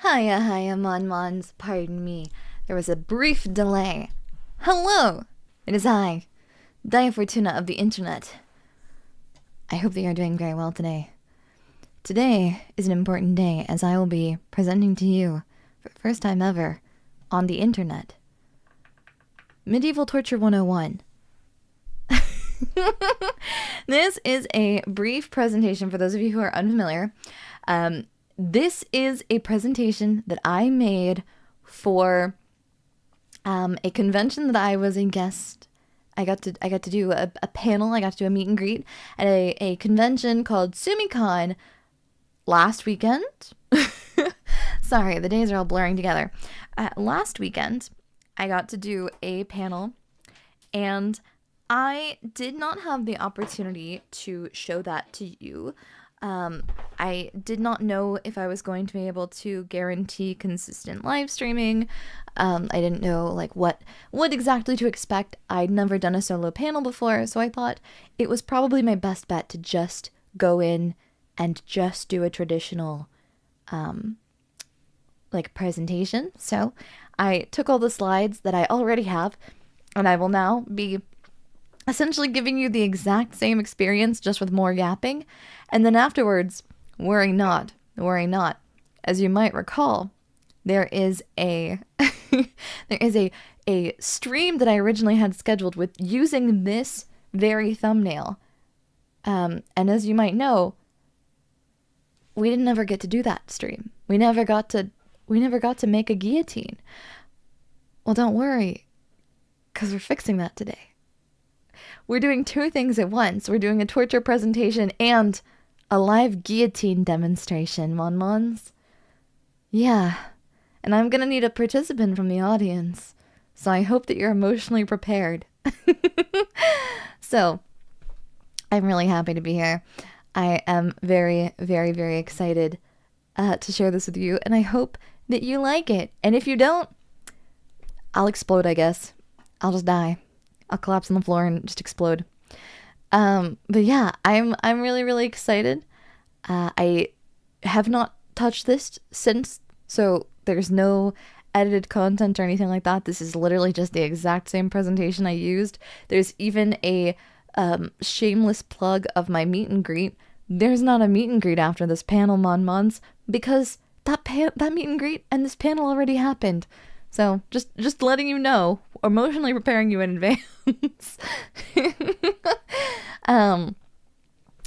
Hiya, Mons, pardon me. There was a brief delay. Hello! It is I, Daiya Fortuna of the internet. I hope that you are doing very well today. Today is an important day as I will be presenting to you, for the first time ever, on the internet, Medieval Torture 101. This is a brief presentation for those of you who are unfamiliar. This is a presentation that I made for a convention that I was a guest. I got to do a panel. I got to do a meet and greet at a convention called SumiCon last weekend. Sorry, the days are all blurring together. Last weekend, I got to do a panel, and I did not have the opportunity to show that to you I did not know if I was going to be able to guarantee consistent live streaming. I didn't know like what exactly to expect. I'd never done a solo panel before, so I thought it was probably my best bet to just go in and just do a traditional like presentation. So I took all the slides that I already have, and I will now be essentially giving you the exact same experience, just with more yapping. And then afterwards, worry not. As you might recall, there is a a stream that I originally had scheduled with using this very thumbnail. And as you might know, we didn't ever get to do that stream. We never got to make a guillotine. Well, don't worry, because we're fixing that today. We're doing two things at once. We're doing a torture presentation and a live guillotine demonstration, Mon-Mons. Yeah, and I'm gonna need a participant from the audience, so I hope that you're emotionally prepared. So, I'm really happy to be here. I am very, very, very excited to share this with you, and I hope that you like it. And if you don't, I'll explode, I guess. I'll just die. I'll collapse on the floor and just explode. But yeah, I'm really, really excited. I have not touched this since, so there's no edited content or anything like that. This is literally just the exact same presentation I used. There's even a shameless plug of my meet and greet. There's not a meet and greet after this panel, Mon-Mons, because that meet and greet and this panel already happened. So just letting you know, emotionally preparing you in advance.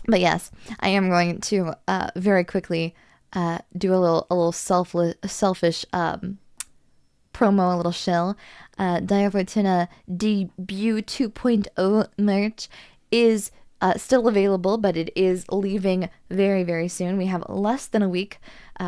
But yes, I am going to very quickly do a little selfish promo, a little shill. Daiya Fortuna debut 2.0 merch is still available, but it is leaving very, very soon. We have less than a week.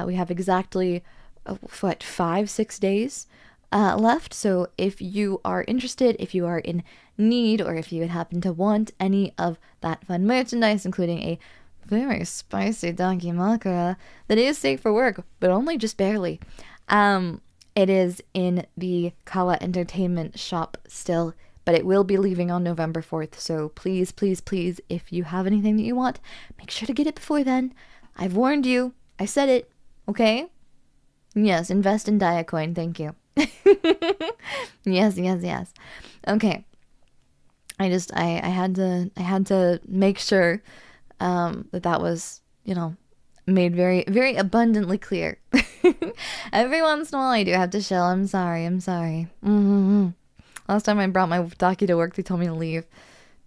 We have exactly 5-6 days left. So if you are interested, if you are in need, or if you would happen to want any of that fun merchandise, including a very spicy dakimakura that is safe for work, but only just barely, it is in the Kawa Entertainment shop still, but it will be leaving on November 4th. So please, please, please, if you have anything that you want, make sure to get it before then. I've warned you. I said it. Okay? Yes, invest in Daiya coin. Thank you. Yes. Okay. I had to make sure that was, made very, very abundantly clear. Every once in a while I do have to shell. I'm sorry. Mm-hmm. Last time I brought my Daki to work, they told me to leave.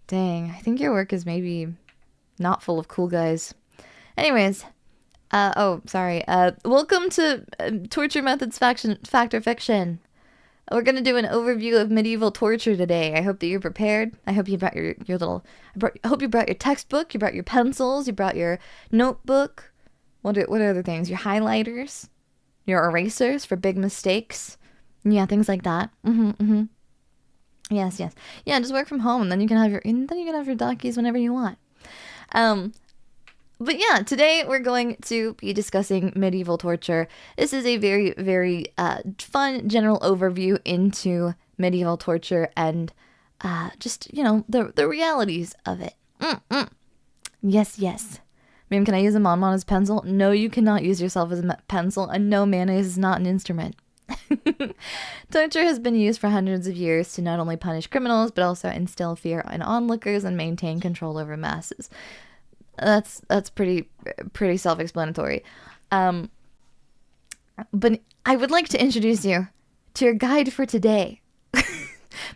Dang, I think your work is maybe not full of cool guys. Anyways, welcome to Torture Methods Fact or Fiction. We're gonna do an overview of medieval torture today. I hope that you're prepared. I hope you brought your I hope you brought your textbook, you brought your pencils, you brought your notebook. What are other things? Your highlighters, your erasers for big mistakes. Yeah, things like that. Yes. Yeah, just work from home, and then you can have your Dakis whenever you want. But yeah, today we're going to be discussing medieval torture. This is a very, very fun general overview into medieval torture and just, the realities of it. Yes. Ma'am, can I use a Mon-Mon as pencil? No, you cannot use yourself as a pencil, and no, mayonnaise is not an instrument. Torture has been used for hundreds of years to not only punish criminals, but also instill fear in onlookers and maintain control over masses. That's pretty self-explanatory. But I would like to introduce you to your guide for today.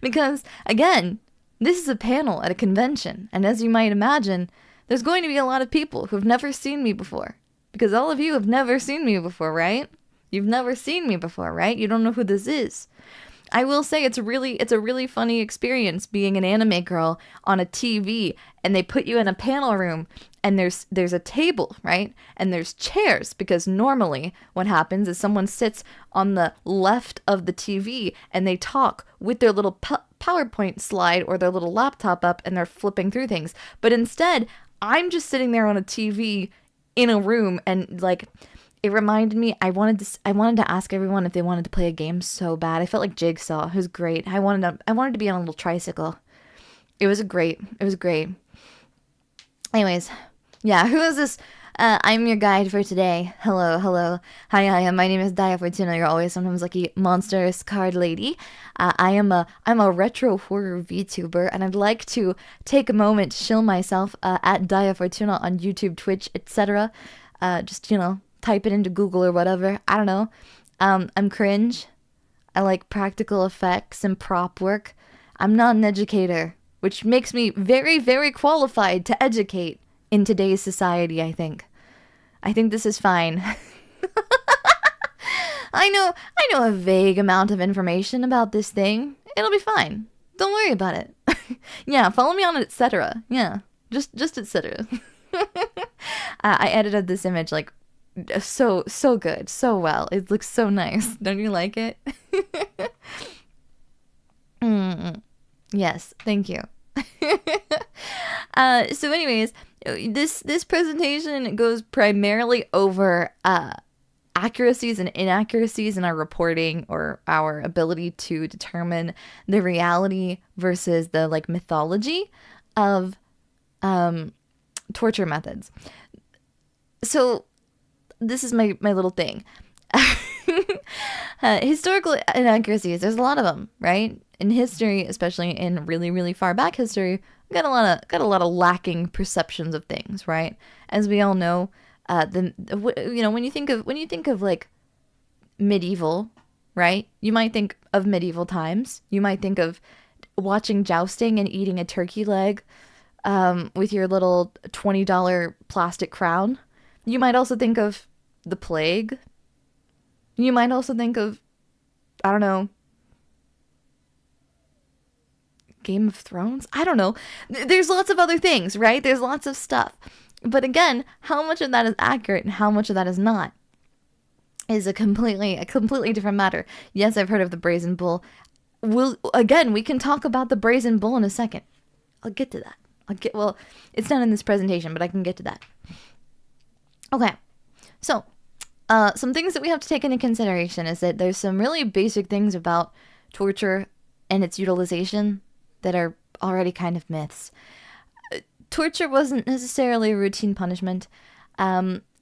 Because, again, this is a panel at a convention, and as you might imagine, there's going to be a lot of people who have never seen me before. Because all of you have never seen me before, right? You've never seen me before, right? You don't know who this is. I will say it's a really funny experience being an anime girl on a TV, and they put you in a panel room, and there's a table, right? And there's chairs, because normally what happens is someone sits on the left of the TV and they talk with their little PowerPoint slide or their little laptop up, and they're flipping through things. But instead, I'm just sitting there on a TV in a room, and like it reminded me. I wanted to ask everyone if they wanted to play a game so bad. I felt like Jigsaw. It was great. I wanted to be on a little tricycle. It was great. It was great. Anyways, yeah, who is this? I'm your guide for today. Hello, hello. Hi, my name is Daiya Fortuna, your always sometimes lucky monstrous card lady. I'm a retro horror VTuber, and I'd like to take a moment to shill myself at Daiya Fortuna on YouTube, Twitch, etc. Just, type it into Google or whatever. I don't know. I'm cringe. I like practical effects and prop work. I'm not an educator, which makes me very, very qualified to educate in today's society, I think. I think this is fine. I know a vague amount of information about this thing. It'll be fine. Don't worry about it. Yeah, follow me on etc. Yeah, just etc. I edited this image like so good, so well. It looks so nice. Don't you like it? Yes, thank you. So anyways, this presentation goes primarily over accuracies and inaccuracies in our reporting, or our ability to determine the reality versus the like mythology of torture methods. So this is my little thing. Historical inaccuracies, there's a lot of them, right? In history, especially in really, really far back history, we got a lot of lacking perceptions of things, right? As we all know, when you think of like medieval, right? You might think of medieval times. You might think of watching jousting and eating a turkey leg with your little $20 plastic crown. You might also think of the plague. You might also think of, I don't know, Game of Thrones? I don't know. There's lots of other things, right? There's lots of stuff. But again, how much of that is accurate and how much of that is not is a completely different matter. Yes, I've heard of the Brazen Bull. We can talk about the Brazen Bull in a second. I'll get to that. Well, it's not in this presentation, but I can get to that. Okay. So, some things that we have to take into consideration is that there's some really basic things about torture and its utilization that are already kind of myths. Torture wasn't necessarily a routine punishment.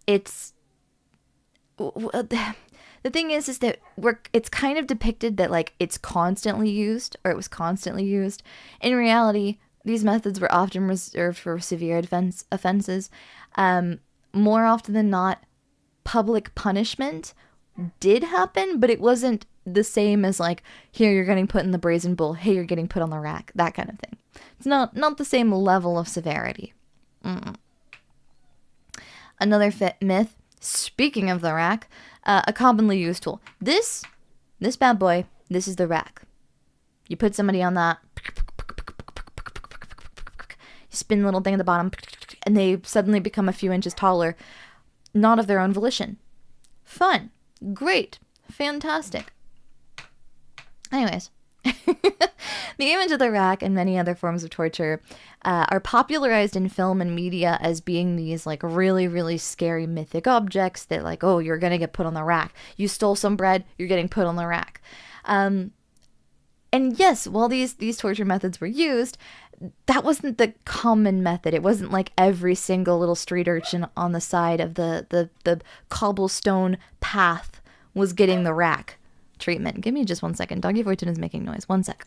It's the thing is that it's kind of depicted that like it's constantly used, or it was constantly used. In reality, these methods were often reserved for severe offenses. More often than not, public punishment did happen, but it wasn't the same as like, here you're getting put in the Brazen Bull, hey, you're getting put on the rack, that kind of thing. It's not the same level of severity. Another myth, speaking of the rack, a commonly used tool. This bad boy, this is the rack. You put somebody on that, you spin the little thing at the bottom, and they suddenly become a few inches taller, not of their own volition. Fun. Great. Fantastic. Anyways, the image of the rack and many other forms of torture are popularized in film and media as being these like really, really scary mythic objects that like, oh, you're going to get put on the rack. You stole some bread, you're getting put on the rack. And yes, while these torture methods were used, that wasn't the common method. It wasn't like every single little street urchin on the side of the cobblestone path was getting the rack treatment. Give me just 1 second. Doggy Fortune is making noise. 1 sec.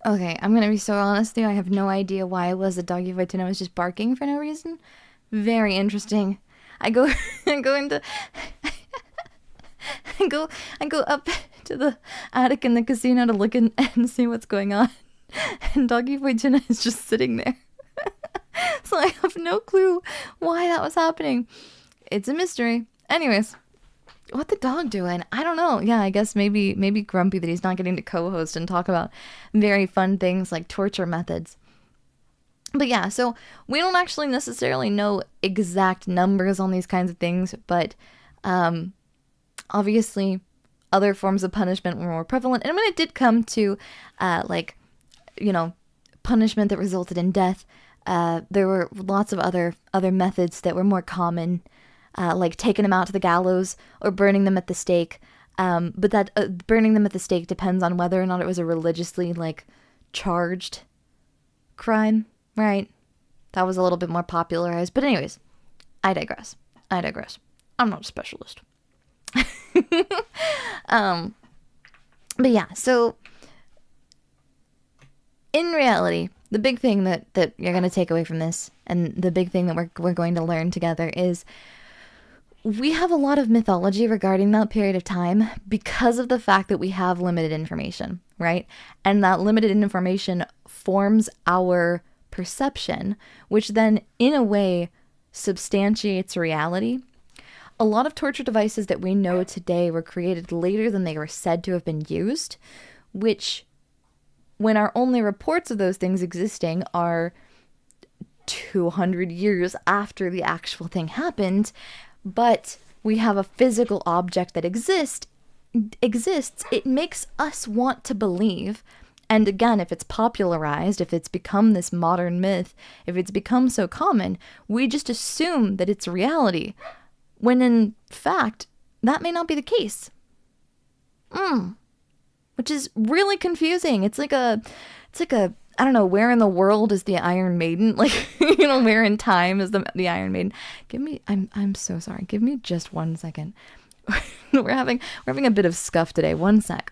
Okay, I'm gonna be so honest with you. I have no idea why it was that Doggy Fortuna was just barking for no reason. Very interesting. I go into I go up to the attic in the casino to look in and see what's going on. And Doggy Fortuna is just sitting there. So I have no clue why that was happening. it's a mystery. Anyways, what the dog doing? I don't know. Yeah, I guess maybe grumpy that he's not getting to co-host and talk about very fun things like torture methods. But yeah, so we don't actually necessarily know exact numbers on these kinds of things, but obviously other forms of punishment were more prevalent. And when it did come to punishment that resulted in death, there were lots of other methods that were more common, like taking them out to the gallows or burning them at the stake. But that burning them at the stake depends on whether or not it was a religiously charged crime, right? That was a little bit more popularized. But anyways, I digress. I'm not a specialist. But yeah, so in reality, the big thing that you're going to take away from this, and the big thing that we're going to learn together, is we have a lot of mythology regarding that period of time because of the fact that we have limited information, right? And that limited information forms our perception, which then, in a way, substantiates reality. A lot of torture devices that we know today were created later than they were said to have been used, which, when our only reports of those things existing are 200 years after the actual thing happened, but we have a physical object that exists, it makes us want to believe. And again, if it's popularized, if it's become this modern myth, if it's become so common, we just assume that it's reality, when in fact, that may not be the case. Which is really confusing. It's like a, I don't know, where in the world is the Iron Maiden? Where in time is the Iron Maiden? I'm so sorry. Give me just 1 second. We're having a bit of scuff today. 1 sec.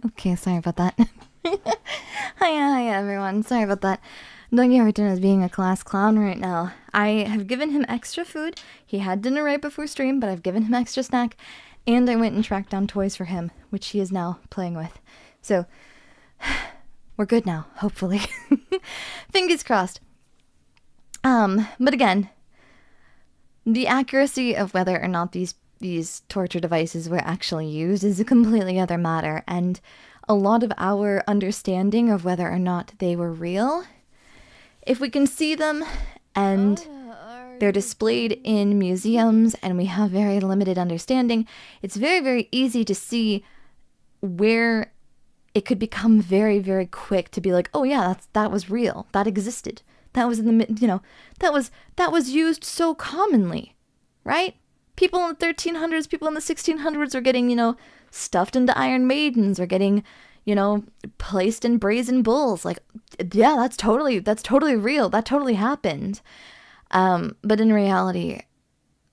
Okay, sorry about that. Hiya, everyone. Sorry about that. Doggy Fortuna is being a class clown right now. I have given him extra food. He had dinner right before stream, but I've given him extra snack. And I went and tracked down toys for him, which he is now playing with. So, we're good now, hopefully. Fingers crossed. But again, the accuracy of whether or not these torture devices were actually used is a completely other matter, and a lot of our understanding of whether or not they were real, if we can see them and they're displayed in museums and we have very limited understanding, it's very, very easy to see where it could become very, very quick to be like, oh yeah, that was real, that existed, that was in the, that was used so commonly, right? People in the 1300s, people in the 1600s are getting, stuffed into Iron Maidens, or getting, placed in brazen bulls. Like, yeah, that's totally real. That totally happened. But in reality,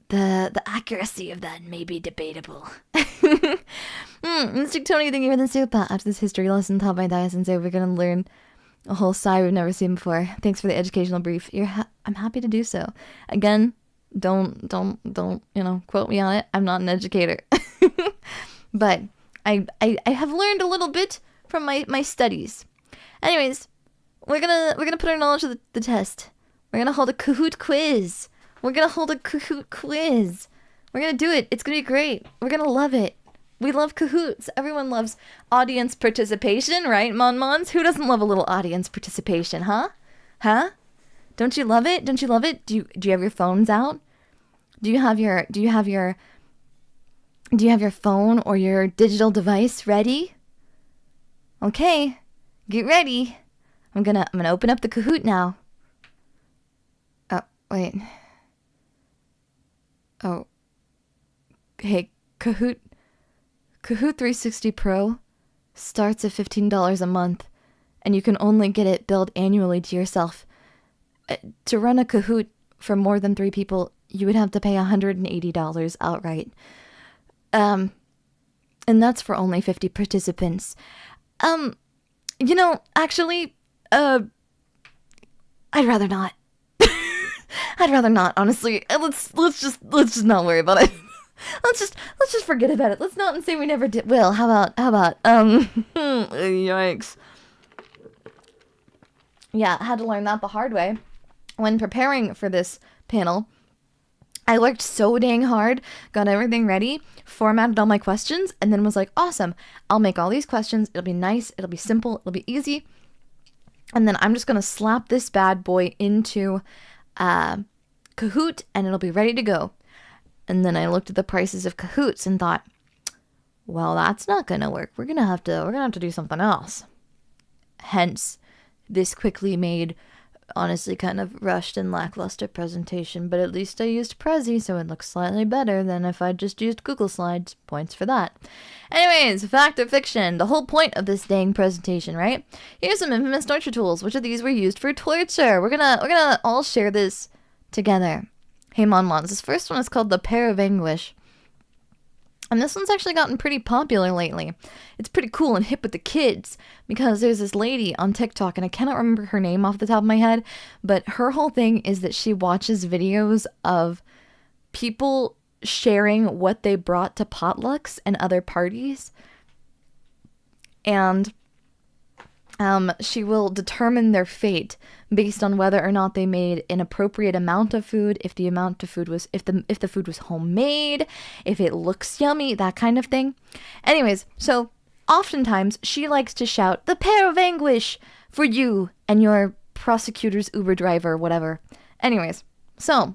the accuracy of that may be debatable. Mr. Tony, thank you for the super. After this history lesson taught by Daiya Sensei, we're going to learn a whole side we've never seen before. Thanks for the educational brief. I'm happy to do so. Again, don't quote me on it. I'm not an educator. But I have learned a little bit from my studies. Anyways, we're gonna put our knowledge to the test. We're gonna hold a Kahoot quiz. We're gonna do it. It's gonna be great. We're gonna love it. We love cahoots. Everyone loves audience participation, right, Mon-Mons? Who doesn't love a little audience participation, huh? Huh? Don't you love it? Don't you love it? Do you have your phones out? Do you have your phone or your digital device ready? Okay. Get ready. I'm gonna open up the Kahoot now. Oh, wait. Oh. Hey, Kahoot 360 Pro starts at $15 a month, and you can only get it billed annually to yourself. To run a Kahoot for more than 3 people, you would have to pay $180 outright. And that's for only 50 participants. Actually, I'd rather not. I'd rather not, honestly. Let's just not worry about it. Let's just forget about it. Let's not say we never did. Will, how about, yikes. Yeah, I had to learn that the hard way. When preparing for this panel, I worked so dang hard, got everything ready, formatted all my questions, and then was like, awesome, I'll make all these questions. It'll be nice. It'll be simple. It'll be easy. And then I'm just going to slap this bad boy into Kahoot, and it'll be ready to go. And then I looked at the prices of Kahoots and thought, well, that's not going to work. We're going to have to do something else. Hence, this quickly made, honestly kind of rushed and lackluster presentation, but at least I used Prezi, so it looks slightly better than if I just used Google Slides. Points for that. Anyways, fact or fiction, the whole point of this dang presentation, right? Here's some infamous torture tools. Which of these were used for torture? We're gonna all share this together. Hey Mon-Mons, this first one is called the Pair of Anguish. And this one's actually gotten pretty popular lately. It's pretty cool and hip with the kids because there's this lady on TikTok, and I cannot remember her name off the top of my head, but her whole thing is that she watches videos of people sharing what they brought to potlucks and other parties. And she will determine their fate based on whether or not they made an appropriate amount of food, if the amount of food was, if the food was homemade, if it looks yummy, that kind of thing. Anyways, so oftentimes she likes to shout, "The pair of anguish for you and your prosecutor's Uber driver," whatever. Anyways, so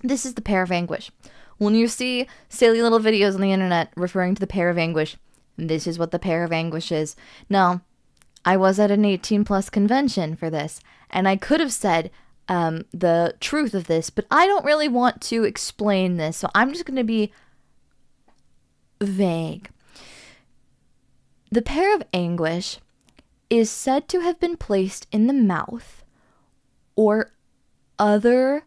this is the pair of anguish. When you see silly little videos on the internet referring to the pair of anguish, this is what the pair of anguish is. Now, I was at an 18+ convention for this, and I could have said the truth of this, but I don't really want to explain this, so I'm just going to be vague. The pair of anguish is said to have been placed in the mouth or other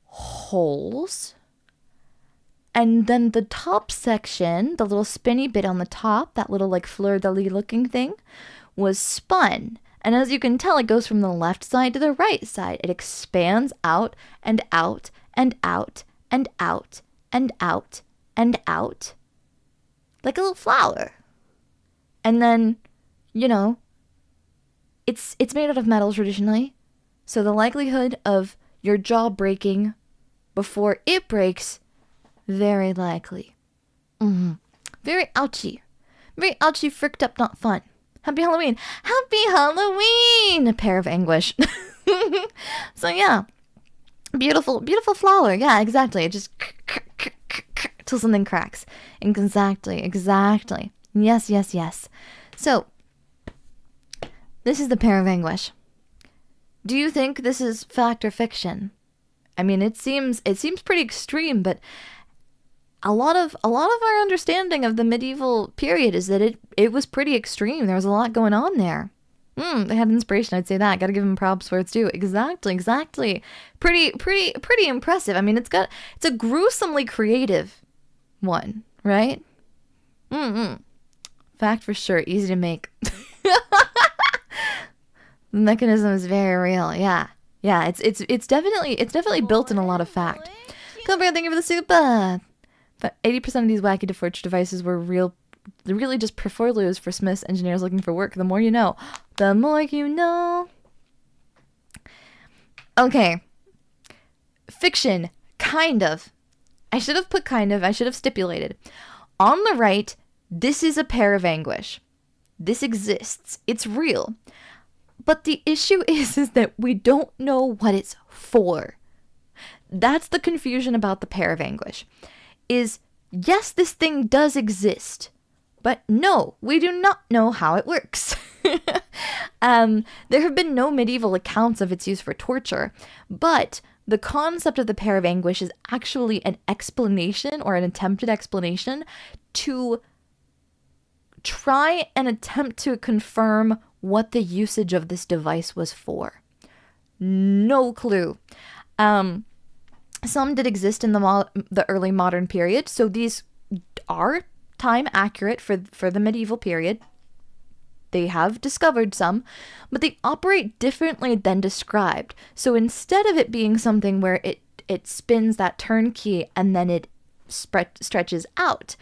holes, and then the top section, the little spinny bit on the top, that little like fleur-de-lis looking thing, was spun. And as you can tell, it goes from the left side to the right side. It expands out and out and out and out and out and out like a little flower. And then, it's made out of metal traditionally. So the likelihood of your jaw breaking before it breaks, very likely. Very ouchy. Very ouchy, fricked up, not fun. Happy Halloween. Happy Halloween! A pair of anguish. So yeah. Beautiful, beautiful flower. Yeah, exactly. It just till something cracks. Exactly. Yes. So, this is the pair of anguish. Do you think this is fact or fiction? I mean, it seems pretty extreme, but a lot of our understanding of the medieval period is that it was pretty extreme. There was a lot going on there. They had inspiration, I'd say that. Gotta give them props where it's due. Exactly. Pretty impressive. I mean, it's a gruesomely creative one, right? Fact for sure, easy to make. The mechanism is very real. Yeah. It's definitely built in a lot of fact. Cobra, thank you for the super. But 80% of these wacky torture devices were really just portfolios for Smiths engineers looking for work. The more you know. The more you know. Okay. Fiction, kind of. I should have put kind of, I should have stipulated. On the right, this is a pair of anguish. This exists. It's real. But the issue is that we don't know what it's for. That's the confusion about the pair of anguish. Is, yes, this thing does exist, but no, we do not know how it works. There have been no medieval accounts of its use for torture, but the concept of the pair of anguish is actually an explanation or an attempted explanation to try and attempt to confirm what the usage of this device was for. No clue. Some did exist in the early modern period, so these are time accurate for the medieval period. They have discovered some, but they operate differently than described. So instead of it being something where it spins that turn key and then it stretches out,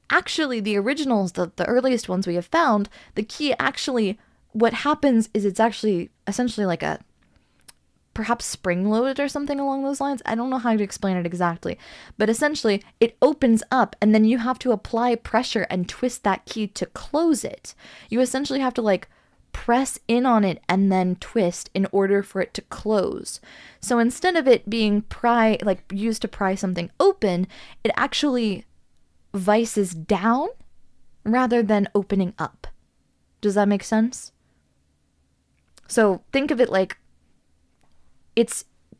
actually the originals, the earliest ones we have found, the key actually, what happens is it's actually essentially like a perhaps spring-loaded or something along those lines. I don't know how to explain it exactly, but essentially it opens up and then you have to apply pressure and twist that key to close it. You essentially have to like press in on it and then twist in order for it to close. So instead of it being used to pry something open, it actually vices down rather than opening up. Does that make sense? So think of it like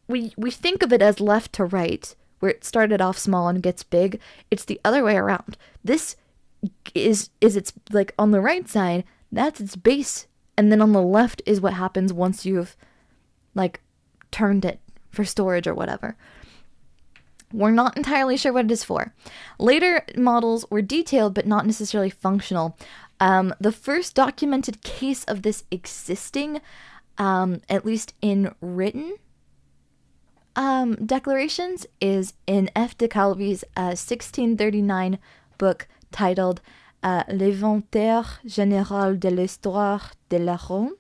we think of it as left to right, where it started off small and gets big. It's the other way around. This is its, like, on the right side, that's its base, and then on the left is what happens once you've, like, turned it for storage or whatever. We're not entirely sure what it is for. Later models were detailed but not necessarily functional. The first documented case of this existing, at least in written declarations, is in F. de Calvi's 1639 book titled L'Inventaire Général de l'Histoire de la Rome.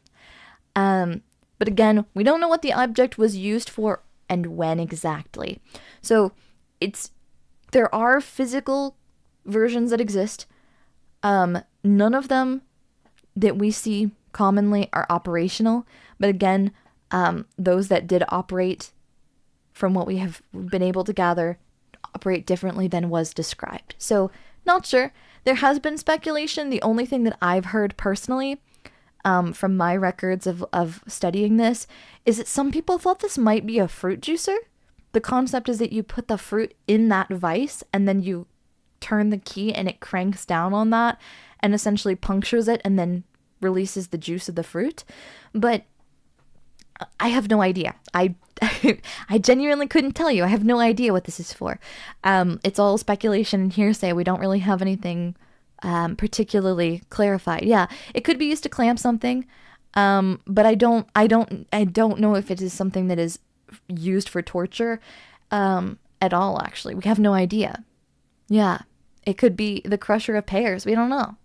But again, we don't know what the object was used for and when exactly. So there are physical versions that exist. None of them that we see commonly are operational, but again, those that did operate, from what we have been able to gather, operate differently than was described. So, not sure. There has been speculation. The only thing that I've heard personally, from my records of studying this, is that some people thought this might be a fruit juicer. The concept is that you put the fruit in that vice, and then you turn the key, and it cranks down on that, and essentially punctures it, and then releases the juice of the fruit. But I have no idea. I genuinely couldn't tell you. I have no idea what this is for. It's all speculation and hearsay. We don't really have anything particularly clarified. Yeah, it could be used to clamp something, but I don't know if it is something that is used for torture at all. Actually, we have no idea. Yeah, it could be the crusher of pears. We don't know.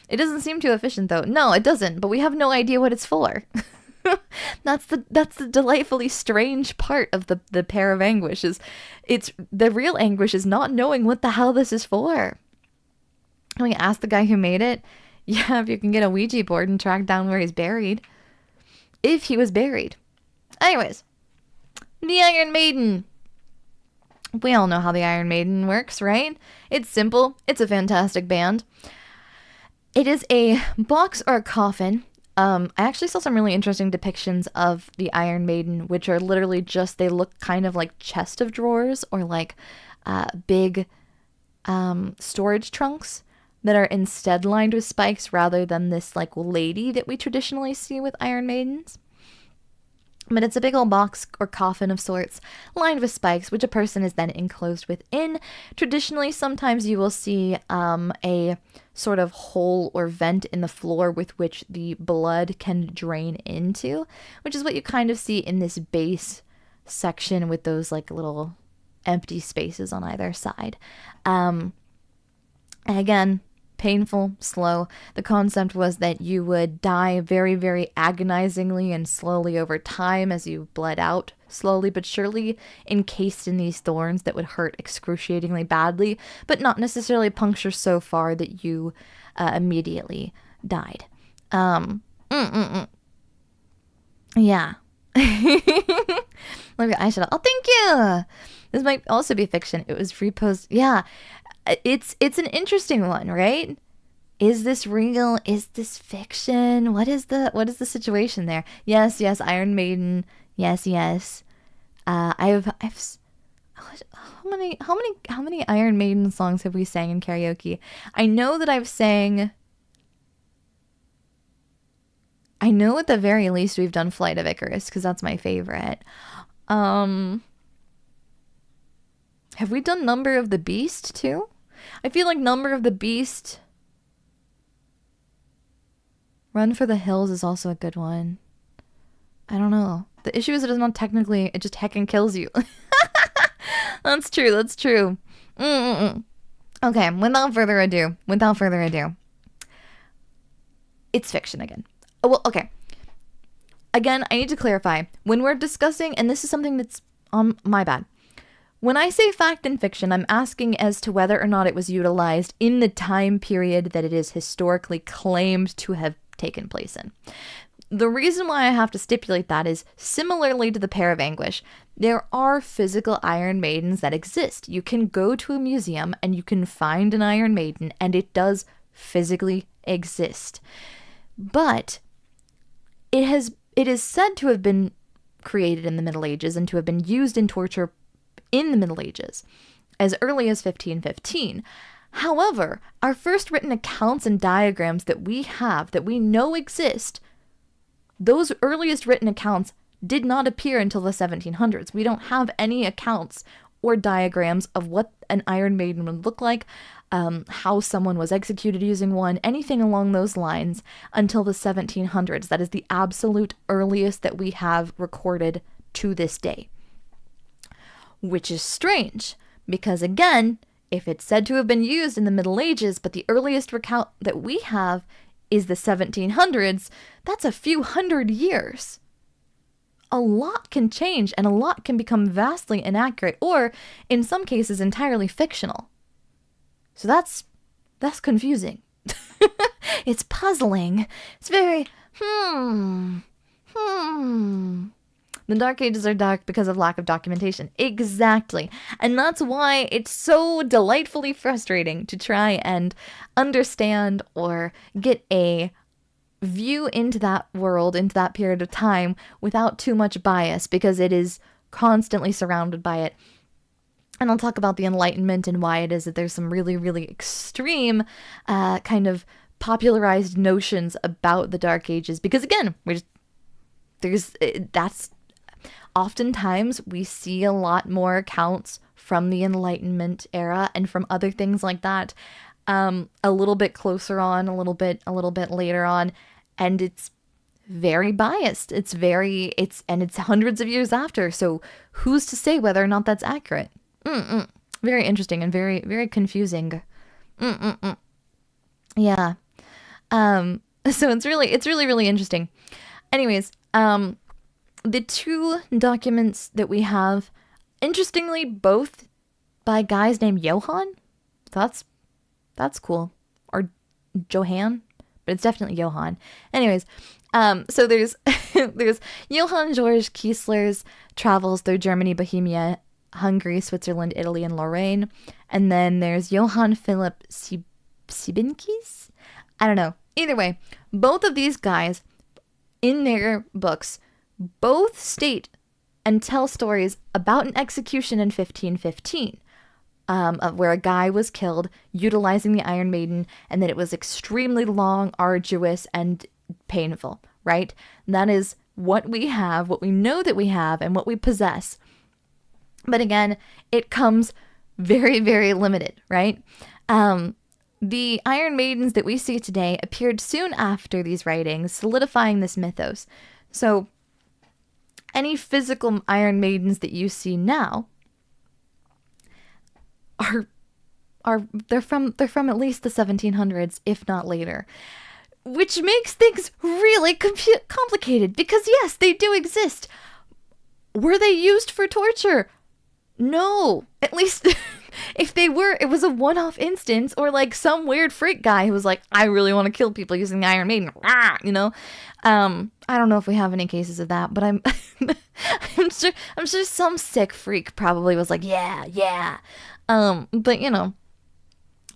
It doesn't seem too efficient though. No, it doesn't. But we have no idea what it's for. That's the delightfully strange part of the pair of anguish. Is it's the real anguish is not knowing what the hell this is for. We asked the guy who made it, yeah, if you can get a Ouija board and track down where he's buried. If he was buried. Anyways, the Iron Maiden. We all know how the Iron Maiden works, right? It's simple. It's a fantastic band. It is a box or a coffin. I actually saw some really interesting depictions of the Iron Maiden, which are literally just, they look kind of like chest of drawers or like big storage trunks that are instead lined with spikes rather than this like lady that we traditionally see with Iron Maidens. But it's a big old box or coffin of sorts, lined with spikes, which a person is then enclosed within. Traditionally, sometimes you will see a sort of hole or vent in the floor with which the blood can drain into, which is what you kind of see in this base section with those like little empty spaces on either side. And again, painful, slow. The concept was that you would die very, very agonizingly and slowly over time as you bled out slowly but surely encased in these thorns that would hurt excruciatingly badly, but not necessarily puncture so far that you immediately died. Yeah. Look at eyeshadow. Oh, thank you. This might also be fiction. It was reposted. Yeah. It's an interesting one, right? Is this real? Is this fiction? What is the situation there? Yes, Iron Maiden. Yes. I've how many Iron Maiden songs have we sang in karaoke? I know that I know at the very least we've done Flight of Icarus because that's my favorite. Have we done Number of the Beast too? I feel like Number of the Beast. Run for the Hills is also a good one. I don't know. The issue is it is not technically, it just heckin' kills you. That's true. Okay, without further ado. It's fiction again. Oh, well, okay. Again, I need to clarify. When we're discussing, and this is something that's my bad. When I say fact and fiction, I'm asking as to whether or not it was utilized in the time period that it is historically claimed to have taken place in. The reason why I have to stipulate that is similarly to the Pair of Anguish, there are physical Iron Maidens that exist. You can go to a museum and you can find an Iron Maiden and it does physically exist. But it is said to have been created in the Middle Ages and to have been used in torture in the Middle Ages as early as 1515. However, our first written accounts and diagrams that we have, that we know exist, those earliest written accounts did not appear until the 1700s. We don't have any accounts or diagrams of what an Iron Maiden would look like, how someone was executed using one, anything along those lines until the 1700s. That is the absolute earliest that we have recorded to this day. Which is strange, because again, if it's said to have been used in the Middle Ages, but the earliest recount that we have is the 1700s, that's a few hundred years. A lot can change and a lot can become vastly inaccurate or, in some cases, entirely fictional. So that's confusing. It's puzzling. It's very, The Dark Ages are dark because of lack of documentation. Exactly. And that's why it's so delightfully frustrating to try and understand or get a view into that world, into that period of time without too much bias, because it is constantly surrounded by it. And I'll talk about the Enlightenment and why it is that there's some really, really extreme kind of popularized notions about the Dark Ages. Because again, oftentimes we see a lot more accounts from the Enlightenment era and from other things like that a little bit closer on, a little bit later on, and it's very biased. It's hundreds of years after, so who's to say whether or not that's accurate? Very interesting and very, very confusing. Yeah. So it's really, really interesting. Anyways, the two documents that we have, interestingly, both by guys named Johann. That's cool. Or Johann, but it's definitely Johann. Anyways, so there's Johann Georg Kiesler's travels through Germany, Bohemia, Hungary, Switzerland, Italy, and Lorraine. And then there's Johann Philipp Siebenkees? I don't know. Either way, both of these guys, in their books, both state and tell stories about an execution in 1515, where a guy was killed utilizing the Iron Maiden, and that it was extremely long, arduous, and painful, right? And that is what we have, what we know that we have, and what we possess. But again, it comes very, very limited, right? The Iron Maidens that we see today appeared soon after these writings, solidifying this mythos. So any physical Iron Maidens that you see now they're from at least the 1700s, if not later, which makes things really complicated, because yes, they do exist. Were they used for torture? No. At least if they were, it was a one-off instance, or like some weird freak guy who was like, I really want to kill people using the Iron Maiden. You know? I don't know if we have any cases of that, but I'm I'm sure some sick freak probably was like, yeah. But you know,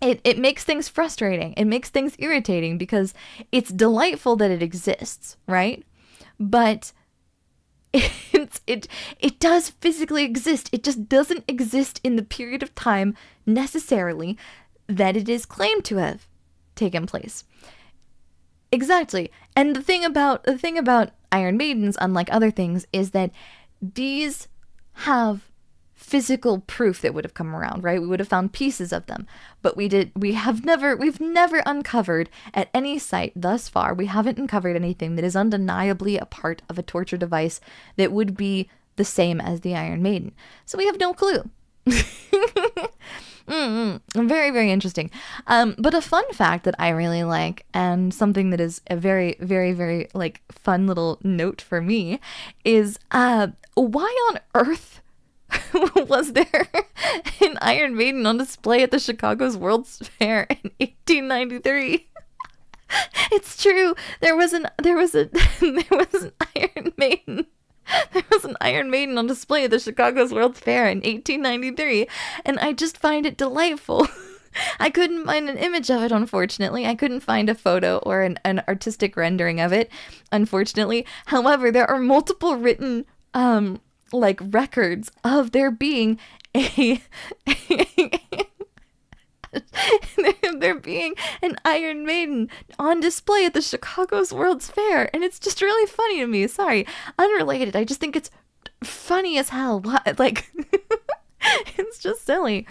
it makes things frustrating. It makes things irritating because it's delightful that it exists, right? But it does physically exist. It just doesn't exist in the period of time necessarily that it is claimed to have taken place. Exactly. And the thing about Iron Maidens, unlike other things, is that these have physical proof that would have come around, right? We would have found pieces of them, but we've never uncovered at any site thus far, we haven't uncovered anything that is undeniably a part of a torture device that would be the same as the Iron Maiden. So we have no clue. Very, very interesting. But a fun fact that I really like, and something that is a very, very, very like fun little note for me, is why on earth was there an Iron Maiden on display at the Chicago's World's Fair in 1893? It's true. There was an Iron Maiden. There was an Iron Maiden on display at the Chicago's World's Fair in 1893, and I just find it delightful. I couldn't find an image of it, unfortunately. I couldn't find a photo or an artistic rendering of it, unfortunately. However, there are multiple written like records of there being there being an Iron Maiden on display at the Chicago's World's Fair, and it's just really funny to me. Sorry, unrelated. I just think it's funny as hell. What? Like, it's just silly.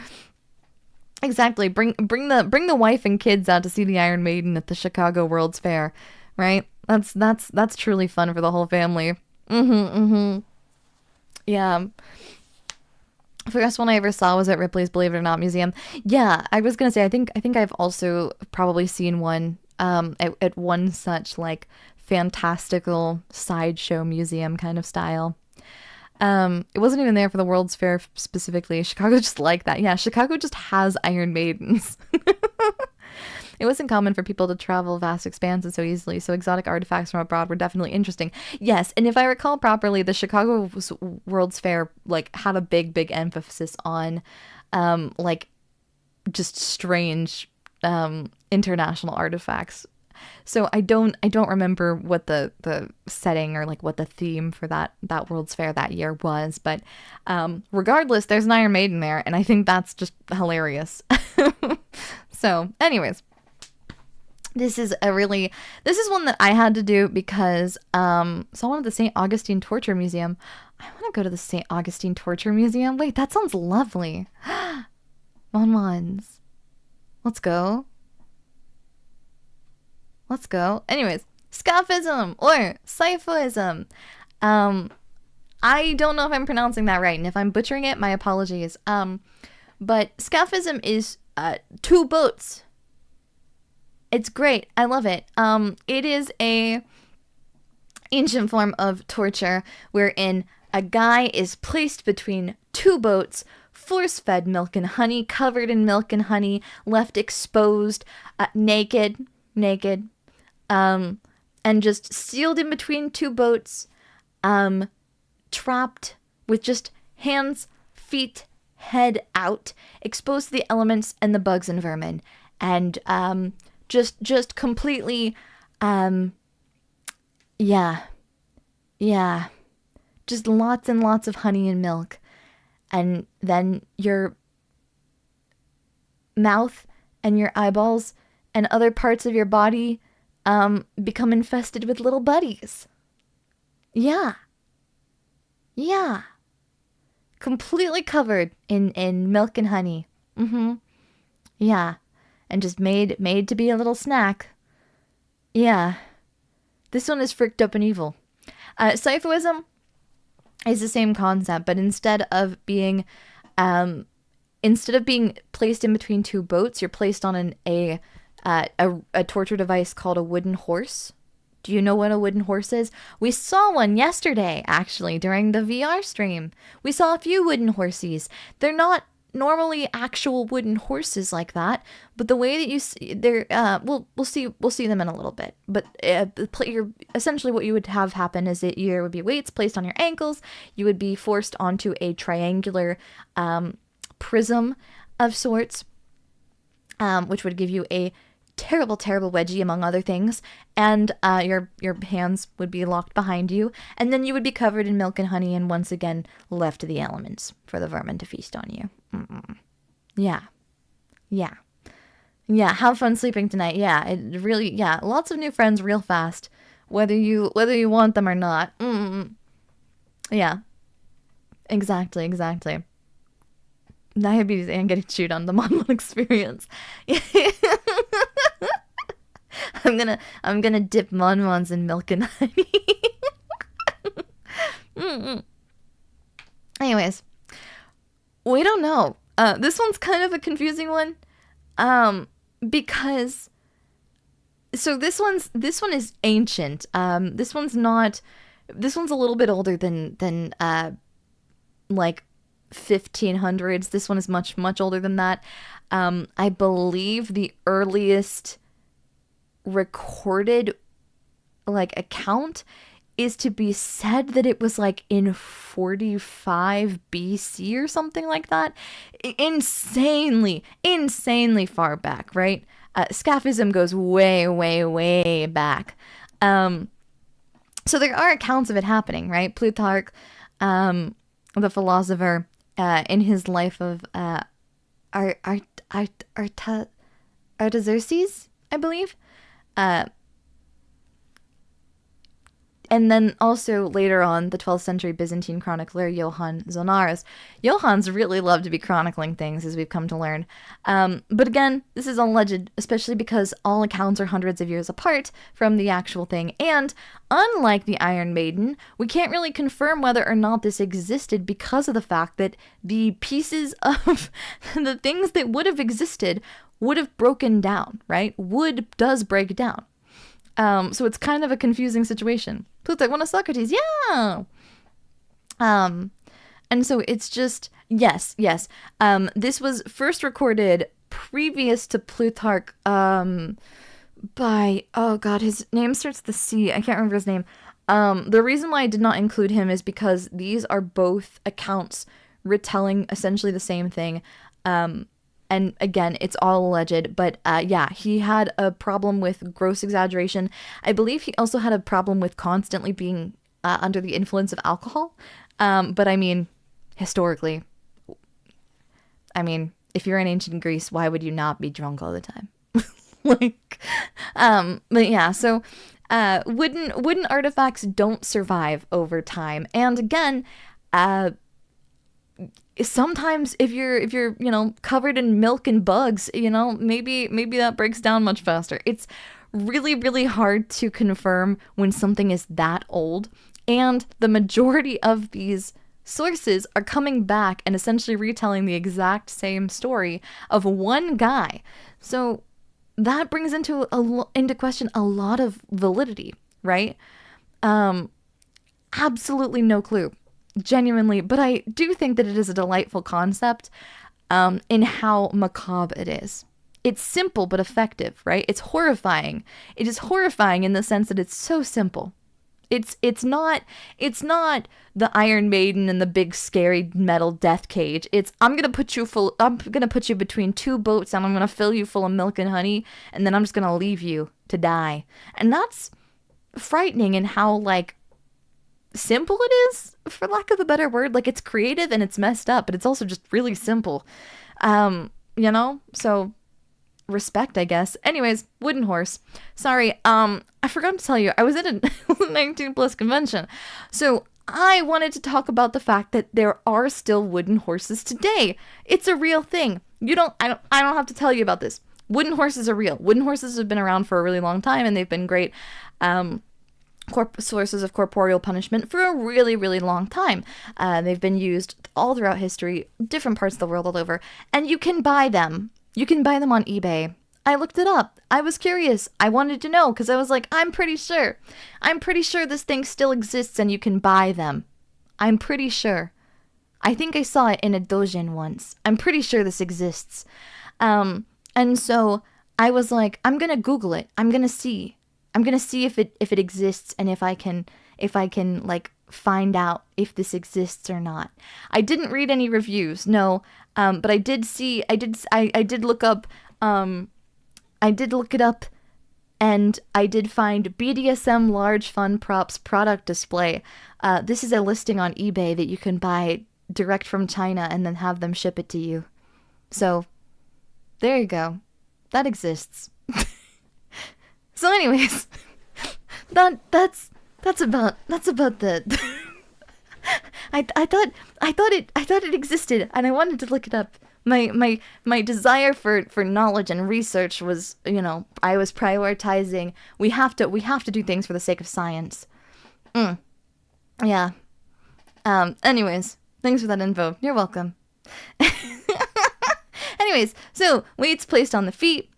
Exactly. Bring the wife and kids out to see the Iron Maiden at the Chicago World's Fair, right? That's truly fun for the whole family. Yeah. The first one I ever saw was at Ripley's Believe It or Not Museum. Yeah, I was gonna say I think I've also probably seen one at one such like fantastical sideshow museum kind of style. It wasn't even there for the World's Fair specifically. Chicago just like that. Yeah, Chicago just has Iron Maidens. It wasn't common for people to travel vast expanses so easily, so exotic artifacts from abroad were definitely interesting. Yes, and if I recall properly, the Chicago World's Fair like had a big emphasis on like just strange international artifacts. So I don't remember what the setting or like what the theme for that World's Fair that year was, but regardless, there's an Iron Maiden there, and I think that's just hilarious. So, anyways. This is one that I had to do because, so I wanted the St. Augustine Torture Museum. I want to go to the St. Augustine Torture Museum. Wait, that sounds lovely. Ones. Let's go. Anyways, Scaphism or Scyphoism. I don't know if I'm pronouncing that right, and if I'm butchering it, my apologies. But Scaphism is, two boats. It's great. I love it. It is a ancient form of torture wherein a guy is placed between two boats, force-fed milk and honey, covered in milk and honey, left exposed, naked, and just sealed in between two boats, trapped with just hands, feet, head out, exposed to the elements and the bugs and vermin, and just completely, just lots and lots of honey and milk, and then your mouth and your eyeballs and other parts of your body become infested with little buddies. Yeah. Completely covered in milk and honey. Yeah. And just made to be a little snack. Yeah. This one is fricked up and evil. Scyphoism is the same concept, but instead of being placed in between two boats, you're placed on a torture device called a wooden horse. Do you know what a wooden horse is? We saw one yesterday, actually, during the VR stream. We saw a few wooden horsies. They're not normally actual wooden horses like that, but the way that you see, they're, we'll see them in a little bit. But essentially what you would have happen is that there would be weights placed on your ankles. You would be forced onto a triangular prism of sorts, which would give you a terrible wedgie, among other things, and your hands would be locked behind you, and then you would be covered in milk and honey, and once again left to the elements for the vermin to feast on you. Yeah. Have fun sleeping tonight. Yeah, it really. Yeah, lots of new friends real fast, whether you want them or not. Yeah, exactly. Diabetes and getting chewed on, the Mon experience. I'm gonna dip Mon in milk and honey. Anyways, we don't know. This one's kind of a confusing one, because this one is ancient. This one's a little bit older than like 1500s. This one is much older than that. I believe the earliest recorded like account is to be said that it was like in 45 BC or something like that. Insanely far back, right? Scaphism goes way back. So there are accounts of it happening, right? Plutarch, the philosopher, in his life of Artaxerxes, I believe. And then also later on, the 12th century Byzantine chronicler Johann Zonaras. Johann's really loved to be chronicling things, as we've come to learn. But again, this is alleged, especially because all accounts are hundreds of years apart from the actual thing. And unlike the Iron Maiden, we can't really confirm whether or not this existed because of the fact that the pieces of the things that would have existed would have broken down, right? Wood does break down. So it's kind of a confusing situation. Plutarch, one of Socrates, yeah! And so it's just, yes. This was first recorded previous to Plutarch, by, oh god, his name starts with the C, I can't remember his name. The reason why I did not include him is because these are both accounts retelling essentially the same thing. And again, it's all alleged, but yeah, he had a problem with gross exaggeration. I believe he also had a problem with constantly being under the influence of alcohol. But I mean, historically, if you're in ancient Greece, why would you not be drunk all the time? But yeah, so wooden artifacts don't survive over time. And again, sometimes if you're covered in milk and bugs, maybe that breaks down much faster. It's really hard to confirm when something is that old, and the majority of these sources are coming back and essentially retelling the exact same story of one guy. So that brings into question a lot of validity, right? Absolutely no clue. Genuinely, but I do think that it is a delightful concept in how macabre it is. It's simple but effective, right? It's horrifying. It is horrifying in the sense that it's so simple. It's not the Iron Maiden and the big scary metal death cage. It's I'm gonna put you between two boats and I'm gonna fill you full of milk and honey, and then I'm just gonna leave you to die. And that's frightening in how simple it is, for lack of a better word. It's creative and it's messed up, but it's also just really simple. So respect, I guess. Anyways, wooden horse. Sorry, I forgot to tell you, I was at a 19 plus convention. So I wanted to talk about the fact that there are still wooden horses today. It's a real thing. I don't have to tell you about this. Wooden horses are real. Wooden horses have been around for a really long time, and they've been great sources of corporeal punishment for a really long time. They've been used all throughout history, different parts of the world all over, and you can buy them. You can buy them on eBay. I looked it up. I was curious. I wanted to know because I was like, I'm pretty sure this thing still exists and you can buy them. I'm pretty sure. I think I saw it in a dojin once. I'm pretty sure this exists. And so I was like, I'm gonna Google it. I'm gonna see if it exists and if I can like find out if this exists or not. I didn't read any reviews, no, but I did look up, I did look it up, and I did find BDSM large fun props product display. This is a listing on eBay that you can buy direct from China and then have them ship it to you. So there you go. That exists. So anyways, that's about the I thought it existed and I wanted to look it up. My desire for knowledge and research was, I was prioritizing we have to do things for the sake of science. Yeah. Anyways, thanks for that info. You're welcome. Anyways, so weights placed on the feet.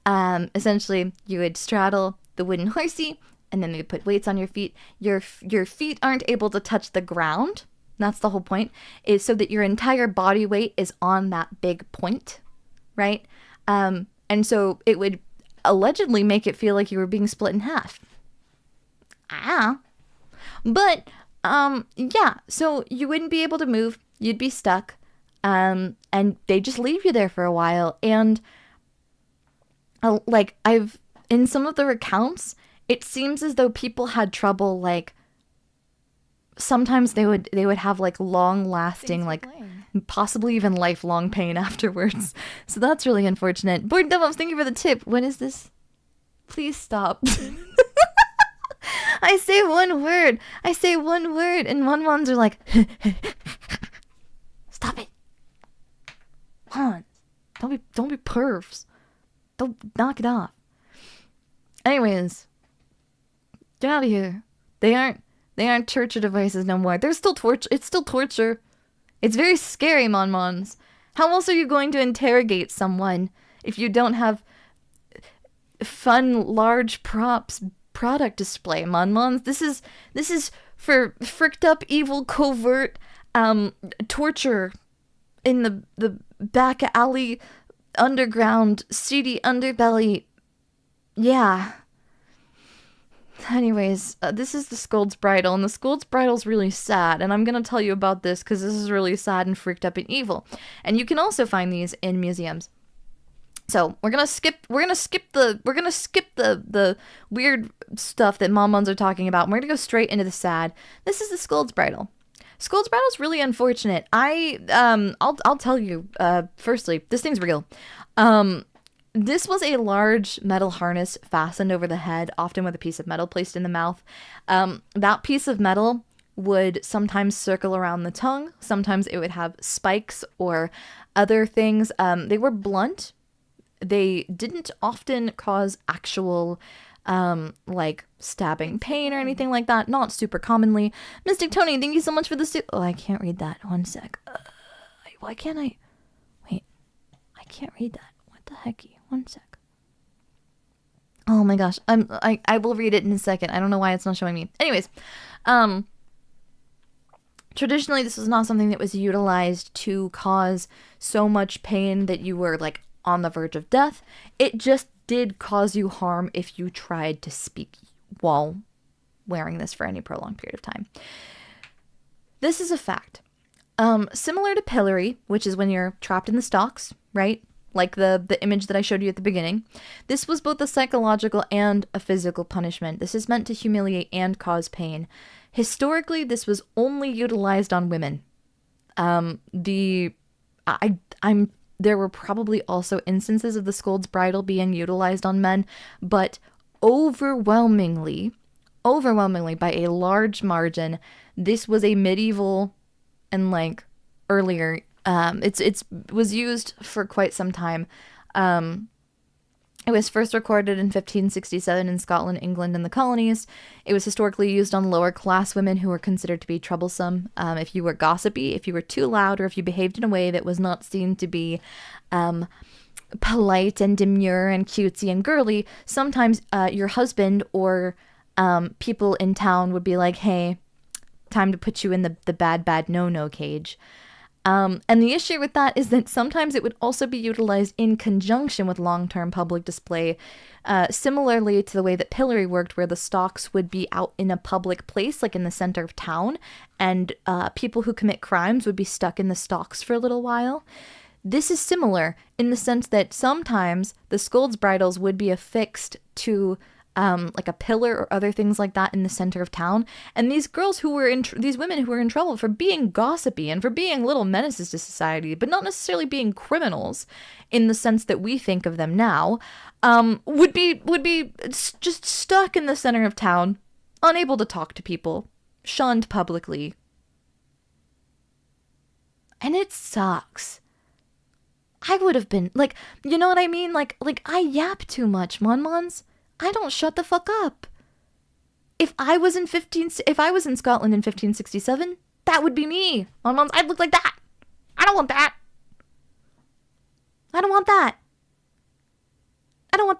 Essentially, you would straddle the wooden horsey, and then they would put weights on your feet. Your feet aren't able to touch the ground. That's the whole point, is so that your entire body weight is on that big point, right? And so it would allegedly make it feel like you were being split in half. But, yeah, so you wouldn't be able to move. You'd be stuck. And they just leave you there for a while. And in some of the recounts, it seems as though people had trouble, like, sometimes they would have like long lasting, like possibly even lifelong pain afterwards. So that's really unfortunate. Board Devils, thank you for the tip. What is this? Please stop. I say one word, and ones are like, stop it. Come on. Don't be pervs. Don't knock it off. Anyways, get out of here. They aren't torture devices no more. They're still torture. It's still torture. It's very scary, Mon-Mons. How else are you going to interrogate someone if you don't have fun, large props product display, Mon-Mons? This is for fricked up, evil, covert torture in the back alley, underground, seedy underbelly. Yeah. Anyways, this is the Scold's Bridal, and the Scold's Bridal's really sad, and I'm gonna tell you about this because this is really sad and freaked up and evil. And you can also find these in museums. So we're gonna skip the weird stuff that Mon-Mons are talking about, and we're gonna go straight into the sad. This is the Scold's Bridal. Scold's Bridal is really unfortunate. I'll tell you, firstly, this thing's real. This was a large metal harness fastened over the head, often with a piece of metal placed in the mouth. That piece of metal would sometimes circle around the tongue. Sometimes it would have spikes or other things. They were blunt. They didn't often cause actual, like, stabbing pain or anything like that. Not super commonly. Mystic Tony, thank you so much for the Oh, I can't read that. One sec. Why can't I? Wait. I can't read that. What the hecky? One sec. Oh my gosh. I will read it in a second. I don't know why it's not showing me. Anyways, traditionally this was not something that was utilized to cause so much pain that you were like on the verge of death. It just did cause you harm if you tried to speak while wearing this for any prolonged period of time. This is a fact. Similar to pillory, which is when you're trapped in the stocks, right? Like the image that I showed you at the beginning. This was both a psychological and a physical punishment. This is meant to humiliate and cause pain. Historically, this was only utilized on women. There were probably also instances of the Scold's Bridal being utilized on men, but overwhelmingly by a large margin, this was a medieval and like earlier. It was used for quite some time, It was first recorded in 1567 in Scotland, England, and the colonies. It was historically used on lower class women who were considered to be troublesome. If you were gossipy, if you were too loud, or if you behaved in a way that was not seen to be polite and demure and cutesy and girly, sometimes your husband or people in town would be like, hey, time to put you in the bad no cage. And the issue with that is that sometimes it would also be utilized in conjunction with long-term public display, similarly to the way that pillory worked, where the stocks would be out in a public place, like in the center of town, and people who commit crimes would be stuck in the stocks for a little while. This is similar in the sense that sometimes the scold's bridles would be affixed to like a pillar or other things like that in the center of town. And these girls who were these women who were in trouble for being gossipy and for being little menaces to society, but not necessarily being criminals in the sense that we think of them now, would be just stuck in the center of town, unable to talk to people, shunned publicly. And it sucks. I would have been like, you know what I mean? Like I yap too much, Mon-Mons. I don't shut the fuck up. If I was in Scotland in 1567, that would be me. Mon-Mons, I'd look like that. I don't want that. I don't want that.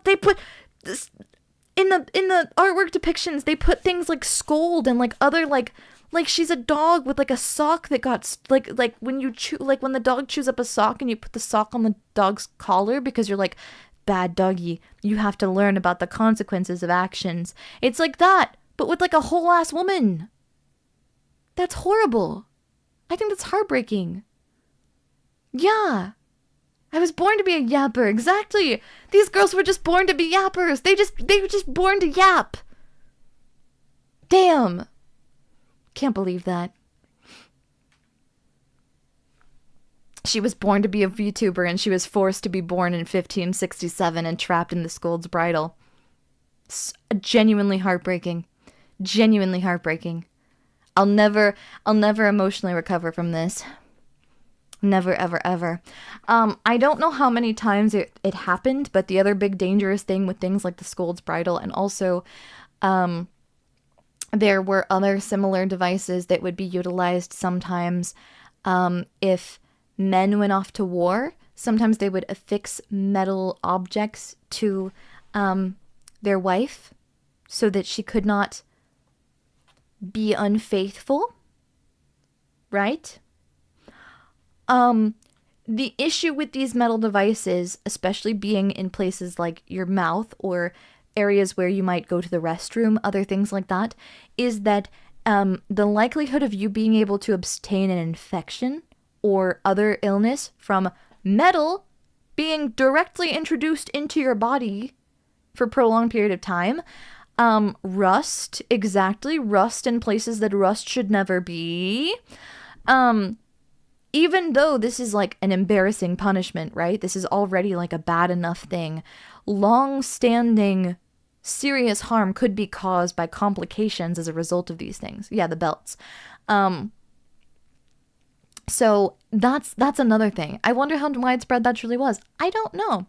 They put this in the artwork depictions, they put things like scold and like other like she's a dog with like a sock that got like when you chew, like when the dog chews up a sock and you put the sock on the dog's collar because you're like, bad doggy, you have to learn about the consequences of actions. It's like that, but with like a whole ass woman. That's horrible. I think that's heartbreaking. Yeah. I was born to be a yapper, exactly. These girls were just born to be yappers. They were just born to yap. Damn. Can't believe that. She was born to be a VTuber and she was forced to be born in 1567 and trapped in the scold's bridle. Genuinely heartbreaking. Genuinely heartbreaking. I'll never emotionally recover from this. Never, ever, ever. I don't know how many times it happened, but the other big dangerous thing with things like the scold's bridle, and also there were other similar devices that would be utilized sometimes if men went off to war. Sometimes they would affix metal objects to their wife so that she could not be unfaithful, right? The issue with these metal devices, especially being in places like your mouth or areas where you might go to the restroom, other things like that, is that the likelihood of you being able to obtain an infection or other illness from metal being directly introduced into your body for a prolonged period of time, rust, exactly, rust in places that rust should never be, even though this is like an embarrassing punishment, right? This is already like a bad enough thing. Long-standing serious harm could be caused by complications as a result of these things. Yeah, the belts. So that's another thing. I wonder how widespread that truly was. I don't know.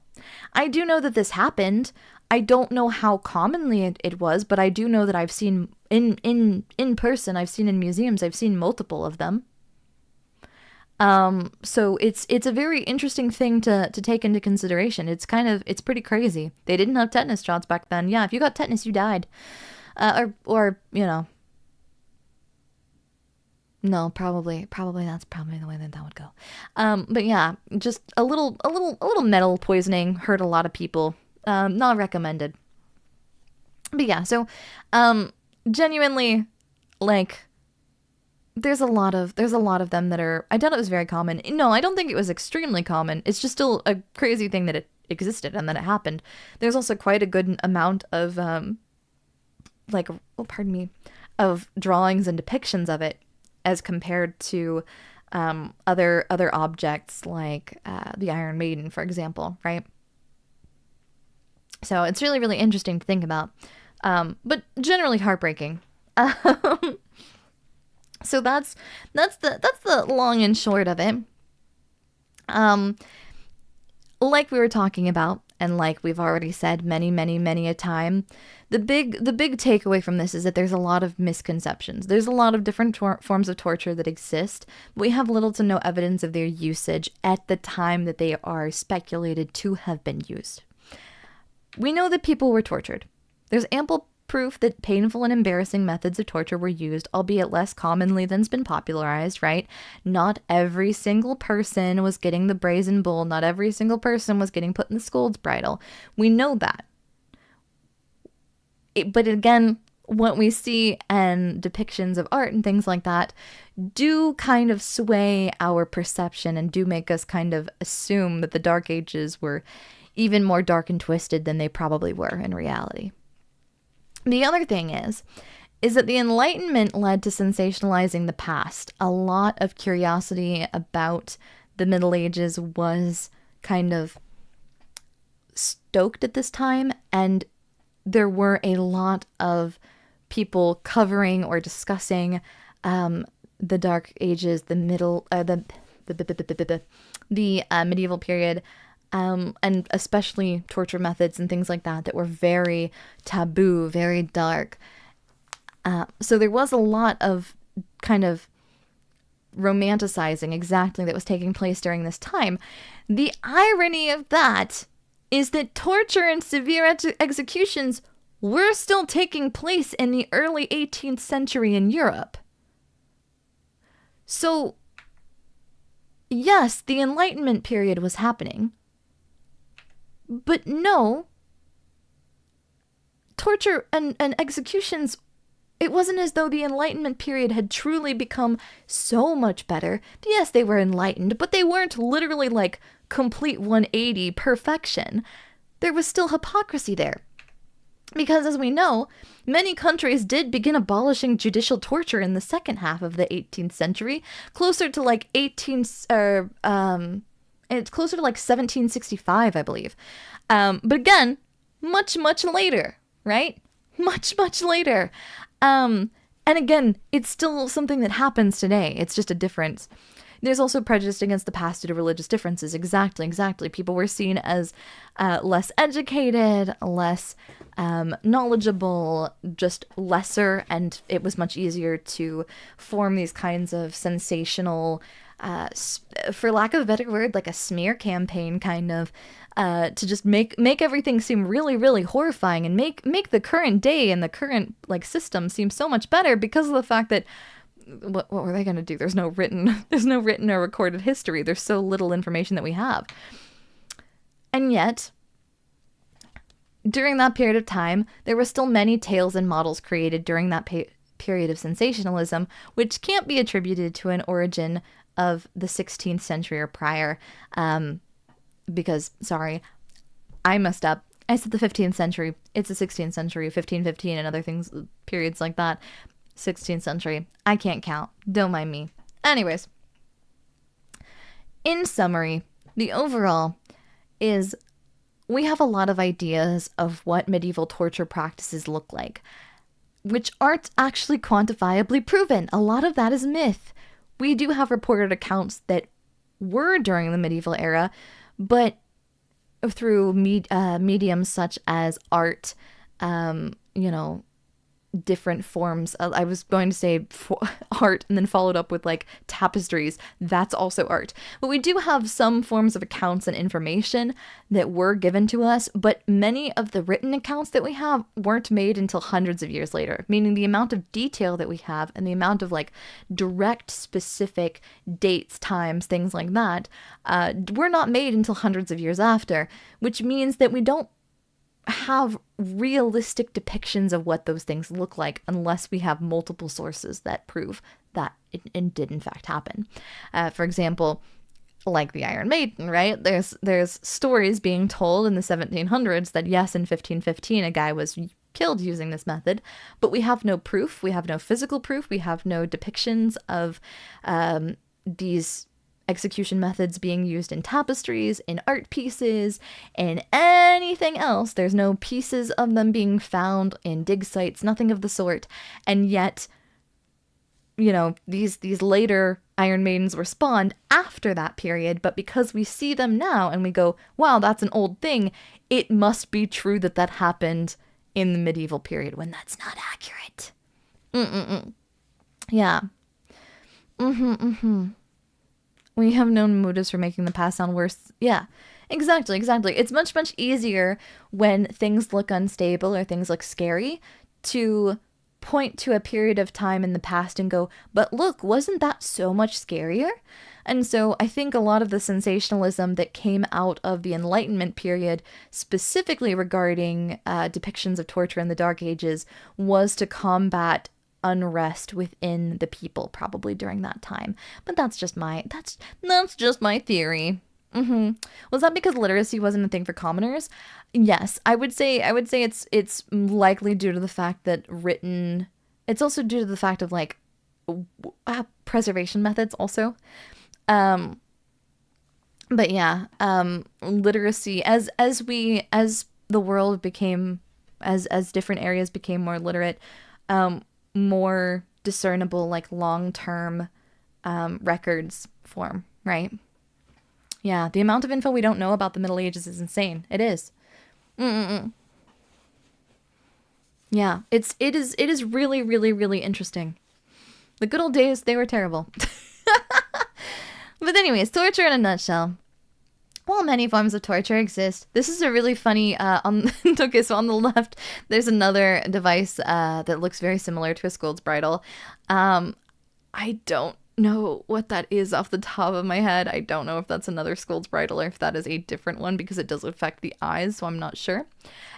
I do know that this happened. I don't know how commonly it was, but I do know that I've seen in person, I've seen in museums, I've seen multiple of them. So it's a very interesting thing to take into consideration. It's pretty crazy. They didn't have tetanus shots back then. Yeah, if you got tetanus, you died. Or, you know. No, probably that's probably the way that would go. But yeah, just a little metal poisoning hurt a lot of people. Not recommended. But yeah, so, genuinely, like, there's a lot of them that are, I doubt it was very common. No, I don't think it was extremely common. It's just still a crazy thing that it existed and that it happened. There's also quite a good amount of, of drawings and depictions of it as compared to, other objects like, the Iron Maiden, for example, right? So it's really, really interesting to think about, but generally heartbreaking. So that's the long and short of it. Like we were talking about, And like we've already said many a time, the big takeaway from this is that there's a lot of misconceptions. There's a lot of different forms of torture that exist, but we have little to no evidence of their usage at the time that they are speculated to have been used. We know that people were tortured. There's ample proof that painful and embarrassing methods of torture were used, albeit less commonly than's been popularized, right? Not every single person was getting the brazen bull. Not every single person was getting put in the scold's bridle. We know that. But again, what we see and depictions of art and things like that do kind of sway our perception and do make us kind of assume that the Dark Ages were even more dark and twisted than they probably were in reality. The other thing is that the Enlightenment led to sensationalizing the past. A lot of curiosity about the Middle Ages was kind of stoked at this time, and there were a lot of people covering or discussing the Dark Ages, the medieval period, and especially torture methods and things like that were very taboo, very dark. So there was a lot of kind of romanticizing exactly that was taking place during this time. The irony of that is that torture and severe executions were still taking place in the early 18th century in Europe. So, yes, the Enlightenment period was happening. But no, torture and executions, it wasn't as though the Enlightenment period had truly become so much better. Yes, they were enlightened, but they weren't literally like complete 180 perfection. There was still hypocrisy there. Because as we know, many countries did begin abolishing judicial torture in the second half of the 18th century, closer to like it's closer to like 1765, I believe. But again, much later, right? Much later. And again, it's still something that happens today. It's just a difference. There's also prejudice against the past due to religious differences. Exactly. People were seen as less educated, less knowledgeable, just lesser, and it was much easier to form these kinds of sensational, for lack of a better word, like a smear campaign kind of, to just make everything seem really horrifying and make the current day and the current like system seem so much better because of the fact that what were they going to do? There's no written or recorded history. There's so little information that we have. And yet, during that period of time, there were still many tales and models created during that period of sensationalism, which can't be attributed to an origin of the 16th century or prior. Because, sorry, I messed up. I said the 15th century. It's the 16th century, 1515 and other things, periods like that. 16th century. I can't count. Don't mind me. Anyways, in summary, the overall is we have a lot of ideas of what medieval torture practices look like, which aren't actually quantifiably proven. A lot of that is myth. We do have reported accounts that were during the medieval era, but through mediums such as art, different forms. I was going to say art and then followed up with like tapestries. That's also art. But we do have some forms of accounts and information that were given to us, but many of the written accounts that we have weren't made until hundreds of years later, meaning the amount of detail that we have and the amount of like direct specific dates, times, things like that, were not made until hundreds of years after, which means that we don't have realistic depictions of what those things look like unless we have multiple sources that prove that it did in fact happen. For example, like the Iron Maiden, right? There's stories being told in the 1700s that yes, in 1515 a guy was killed using this method, but we have no proof. We have no physical proof. We have no depictions of these execution methods being used in tapestries, in art pieces, in anything else. There's no pieces of them being found in dig sites, nothing of the sort. And yet, these later Iron Maidens were spawned after that period, but because we see them now and we go, wow, that's an old thing, it must be true that that happened in the medieval period, when that's not accurate. Yeah. We have known motives for making the past sound worse. Yeah, exactly. It's much, much easier when things look unstable or things look scary to point to a period of time in the past and go, but look, wasn't that so much scarier? And so I think a lot of the sensationalism that came out of the Enlightenment period, specifically regarding depictions of torture in the Dark Ages, was to combat unrest within the people, probably during that time. But that's just my theory. Was that because literacy wasn't a thing for commoners? Yes, I would say it's likely due to the fact that written. It's also due to the fact of like preservation methods also. But yeah, literacy as the world became, as different areas became more literate, more discernible, like long-term records form, right? Yeah, the amount of info we don't know about the Middle Ages is insane. It is. Yeah, it is really, really, really interesting. The good old days, they were terrible. But anyways, torture in a nutshell. While many forms of torture exist, this is a really funny, okay, so on the left, there's another device that looks very similar to a Scold's Bridle. I don't know what that is off the top of my head. I don't know if that's another Scold's Bridle or if that is a different one, because it does affect the eyes, so I'm not sure.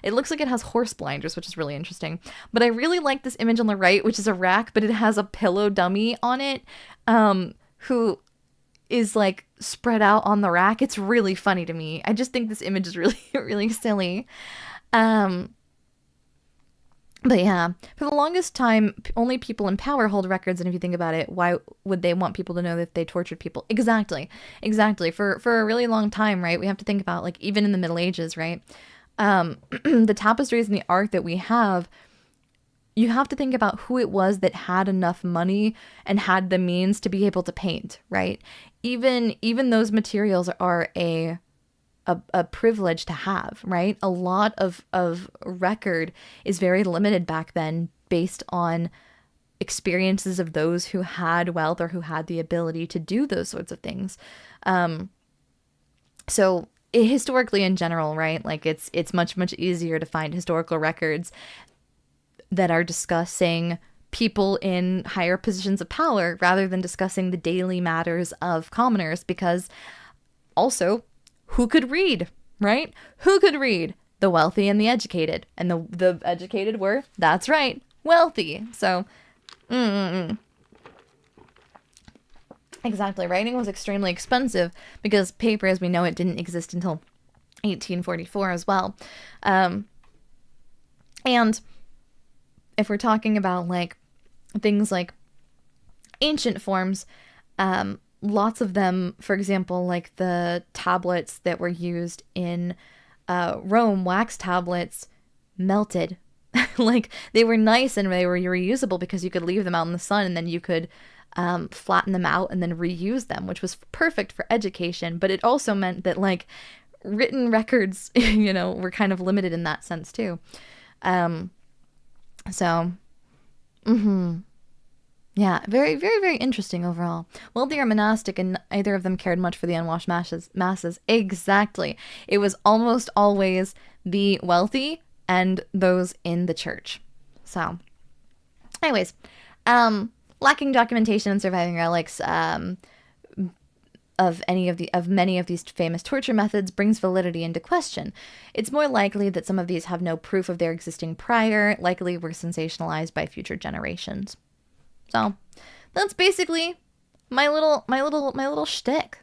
It looks like it has horse blinders, which is really interesting. But I really like this image on the right, which is a rack, but it has a pillow dummy on it, who is like spread out on the rack. It's really funny to me. I just think this image is really, really silly. But yeah, for the longest time, only people in power hold records, and if you think about it, why would they want people to know that they tortured people? Exactly. For a really long time, right? We have to think about, like, even in the Middle Ages, right? The tapestries and the art that we have, you have to think about who it was that had enough money and had the means to be able to paint, right? Even those materials are a privilege to have, right? A lot of record is very limited back then, based on experiences of those who had wealth or who had the ability to do those sorts of things. So historically in general, right? Like it's much, much easier to find historical records that are discussing people in higher positions of power rather than discussing the daily matters of commoners, because also, who could read, right? Who could read? The wealthy and the educated. And the educated were, that's right, wealthy. So, exactly. Writing was extremely expensive because paper, as we know it, didn't exist until 1844 as well. And if we're talking about like things like ancient forms, lots of them, for example, like the tablets that were used in Rome, wax tablets, melted. Like, they were nice and they were reusable because you could leave them out in the sun and then you could flatten them out and then reuse them, which was perfect for education. But it also meant that, like, written records, you know, were kind of limited in that sense too. Yeah, very, very, very interesting overall. Wealthy or monastic, and neither of them cared much for the unwashed masses. Exactly. It was almost always the wealthy and those in the church. So, anyways, lacking documentation and surviving relics of many of these famous torture methods brings validity into question. It's more likely that some of these have no proof of their existing prior, likely were sensationalized by future generations. So that's basically my little shtick.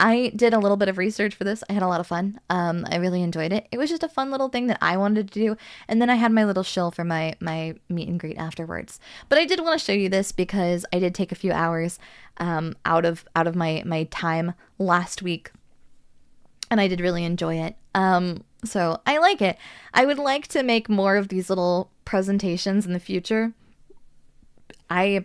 I did a little bit of research for this. I had a lot of fun. I really enjoyed it. It was just a fun little thing that I wanted to do. And then I had my little shill for my meet and greet afterwards. But I did want to show you this because I did take a few hours out of my time last week. And I did really enjoy it. So I like it. I would like to make more of these little presentations in the future. I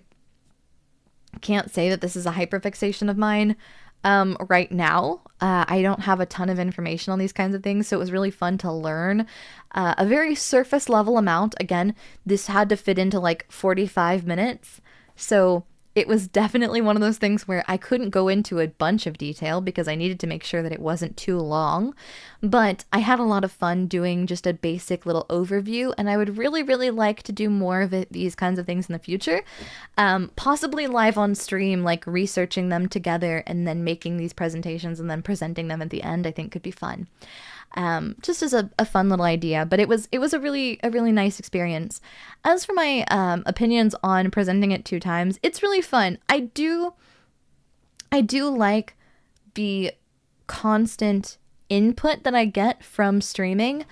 can't say that this is a hyperfixation of mine right now. I don't have a ton of information on these kinds of things, so it was really fun to learn a very surface level amount. Again, this had to fit into like 45 minutes, so it was definitely one of those things where I couldn't go into a bunch of detail because I needed to make sure that it wasn't too long. But I had a lot of fun doing just a basic little overview, and I would really, really like to do more of these kinds of things in the future. Possibly live on stream, like researching them together and then making these presentations and then presenting them at the end, I think could be fun. Just as a fun little idea, but it was a really nice experience. As for my opinions on presenting it 2 times, it's really fun. I do like the constant input that I get from streaming.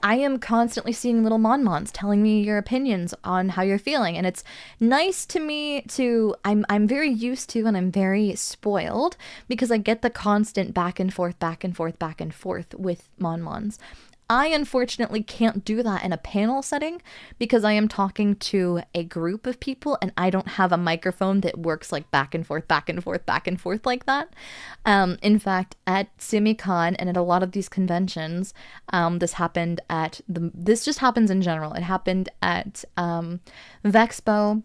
I am constantly seeing little mon-mons telling me your opinions on how you're feeling, and it's nice to me to, I'm very used to, and I'm very spoiled because I get the constant back and forth with mon-mons. I unfortunately can't do that in a panel setting because I am talking to a group of people and I don't have a microphone that works like back and forth like that. In fact, at SumiCon and at a lot of these conventions, this just happens in general. It happened at Vexpo,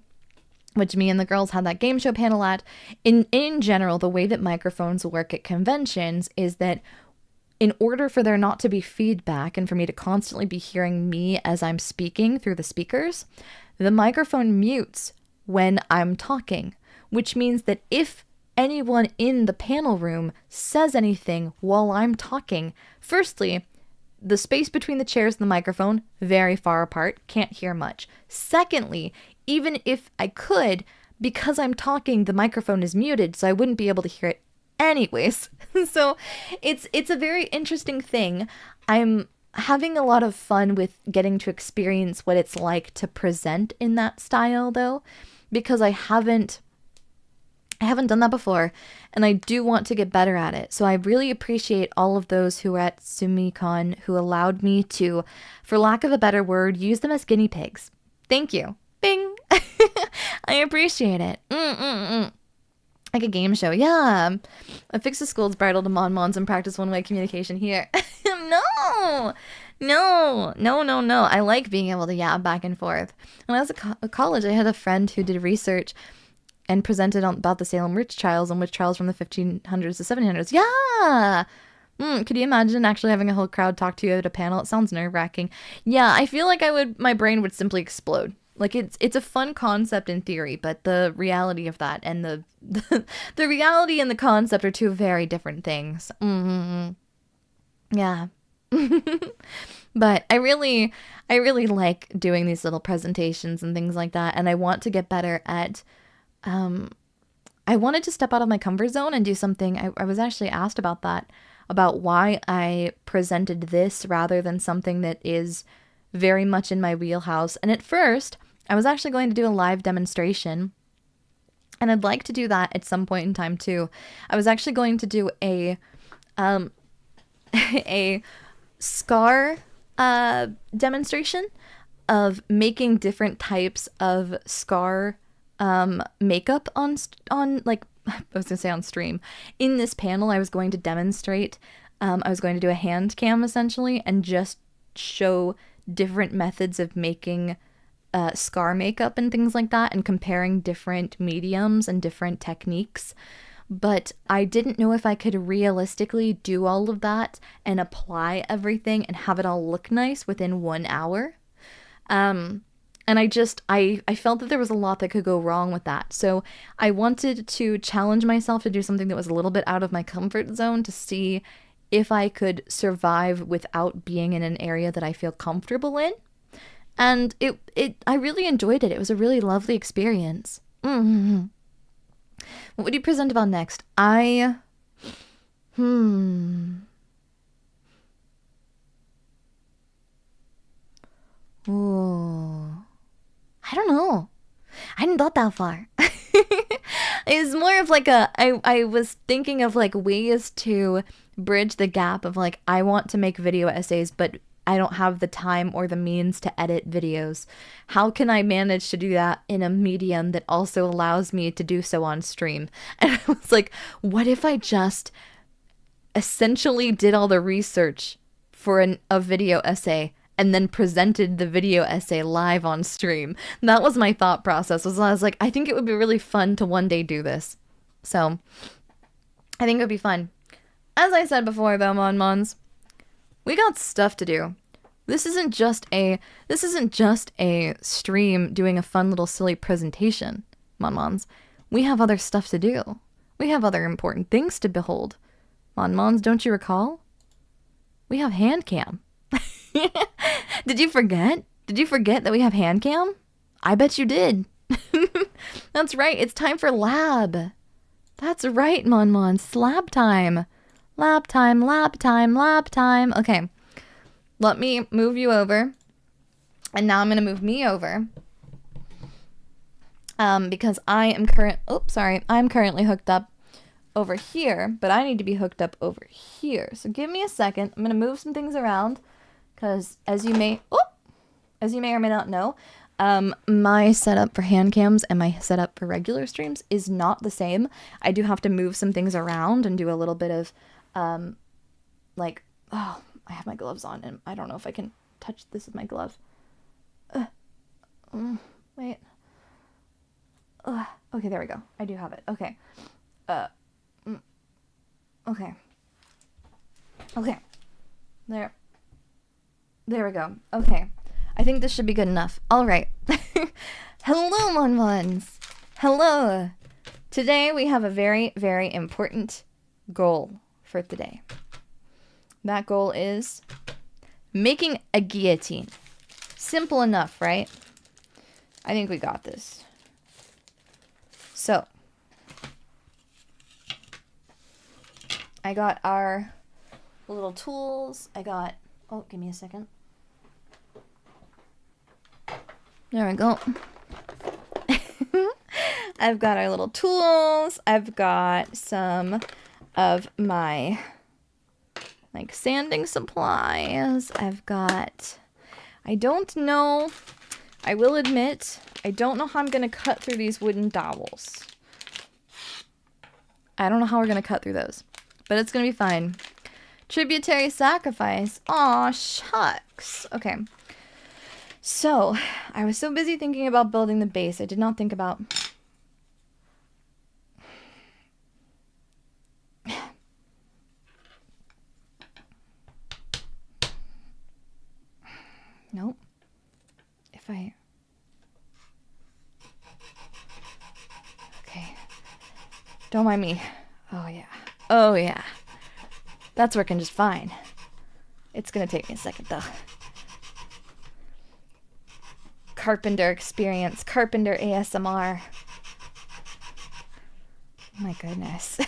which me and the girls had that game show panel at. In general, the way that microphones work at conventions is that in order for there not to be feedback and for me to constantly be hearing me as I'm speaking through the speakers, the microphone mutes when I'm talking, which means that if anyone in the panel room says anything while I'm talking, firstly, the space between the chairs and the microphone, very far apart, can't hear much. Secondly, even if I could, because I'm talking, the microphone is muted, so I wouldn't be able to hear it anyways. So it's a very interesting thing. I'm having a lot of fun with getting to experience what it's like to present in that style though, because I haven't done that before, and I do want to get better at it. So I really appreciate all of those who were at SumiCon who allowed me to, for lack of a better word, use them as guinea pigs. Thank you. Bing. I appreciate it. Like a game show. Yeah. Affix the school's bridle to mon-mons and practice one-way communication here. No. I like being able to yap back and forth. When I was at college, I had a friend who did research and presented about the Salem witch trials and witch trials from the 1500s to 1700s. Yeah. Could you imagine actually having a whole crowd talk to you at a panel? It sounds nerve-wracking. Yeah, I feel like my brain would simply explode. Like it's a fun concept in theory, but the reality of that and the reality and the concept are 2 very different things. Yeah. But I really like doing these little presentations and things like that, and I want to get better at I wanted to step out of my comfort zone and do something. I was actually asked about that, about why I presented this rather than something that is very much in my wheelhouse. And at first, I was actually going to do a live demonstration, and I'd like to do that at some point in time too. I was actually going to do a scar demonstration of making different types of scar makeup on like, I was gonna say on stream. In this panel, I was going to demonstrate, I was going to do a hand cam essentially and just show different methods of making scar makeup and things like that, and comparing different mediums and different techniques. But I didn't know if I could realistically do all of that and apply everything and have it all look nice within 1 hour. And I felt that there was a lot that could go wrong with that. So I wanted to challenge myself to do something that was a little bit out of my comfort zone to see if I could survive without being in an area that I feel comfortable in. And I really enjoyed it. It was a really lovely experience. What would you present about next? Ooh. I don't know. I hadn't thought that far. It's more of like I was thinking of like ways to bridge the gap of like, I want to make video essays, but I don't have the time or the means to edit videos. How can I manage to do that in a medium that also allows me to do so on stream? And I was like, what if I just essentially did all the research for a video essay and then presented the video essay live on stream? That was my thought process. I was like, I think it would be really fun to one day do this. So I think it would be fun. As I said before, though, Mons, we got stuff to do. This isn't just a stream doing a fun little silly presentation, Mons. We have other stuff to do. We have other important things to behold. Mons, don't you recall? We have HANDCAM. Did you forget? Did you forget that we have HANDCAM? I bet you did. That's right. It's time for lab. That's right, Mons. Lab time. Lab time, lab time, lab time. Okay. Let me move you over. And now I'm going to move me over. Because I'm currently hooked up over here, but I need to be hooked up over here. So give me a second. I'm going to move some things around because as you may or may not know, my setup for HANDCAMs and my setup for regular streams is not the same. I do have to move some things around and do a little bit of I have my gloves on and I don't know if I can touch this with my glove. Wait. Okay, there we go. I do have it. Okay. Okay. Okay. There we go. Okay. I think this should be good enough. All right. Hello, Mon-Mons. Hello. Today we have a very, very important goal for today. That goal is making a guillotine. Simple enough, right? I think we got this. So, I got our little tools. Oh, give me a second. There we go. I've got our little tools. I've got some of my sanding supplies. I don't know. I will admit, I don't know how I'm going to cut through these wooden dowels. I don't know how we're going to cut through those, but it's going to be fine. Tributary sacrifice. Aw, shucks. Okay. So, I was so busy thinking about building the base, I did not think about... Nope. Okay. Don't mind me. Oh, yeah. Oh, yeah. That's working just fine. It's gonna take me a second, though. Carpenter experience. Carpenter ASMR. Oh my goodness.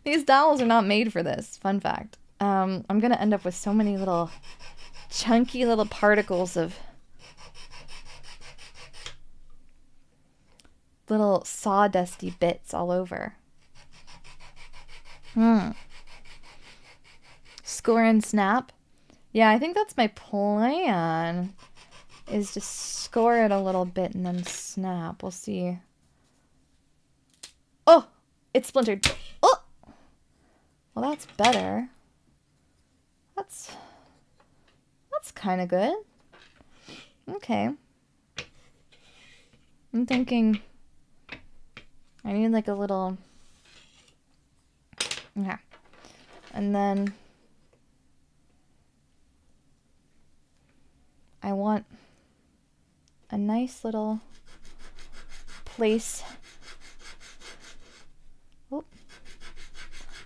These dowels are not made for this. Fun fact. I'm gonna end up with so many little chunky little particles of little sawdusty bits all over. Score and snap. Yeah, I think that's my plan, is to score it a little bit and then snap. We'll see. Oh, it's splintered. Oh, well, that's better. That's kind of good. Okay. I'm thinking I need like a little... Yeah. And then I want a nice little place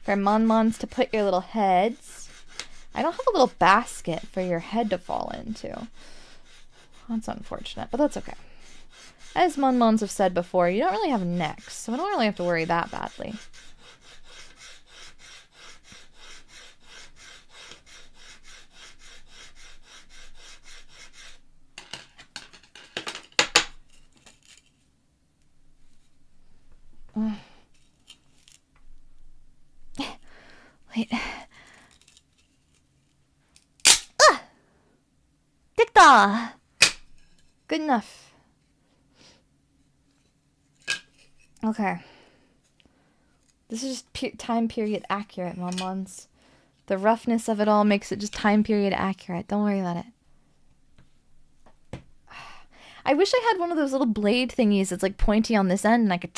for Mon-Mons to put your little heads. I don't have a little basket for your head to fall into. That's unfortunate, but that's okay. As Mon-Mons have said before, you don't really have necks, so I don't really have to worry that badly. Wait. Ah! Good enough. Okay. This is just time period accurate, Mon-Mons. The roughness of it all makes it just time period accurate. Don't worry about it. I wish I had one of those little blade thingies that's like pointy on this end and I could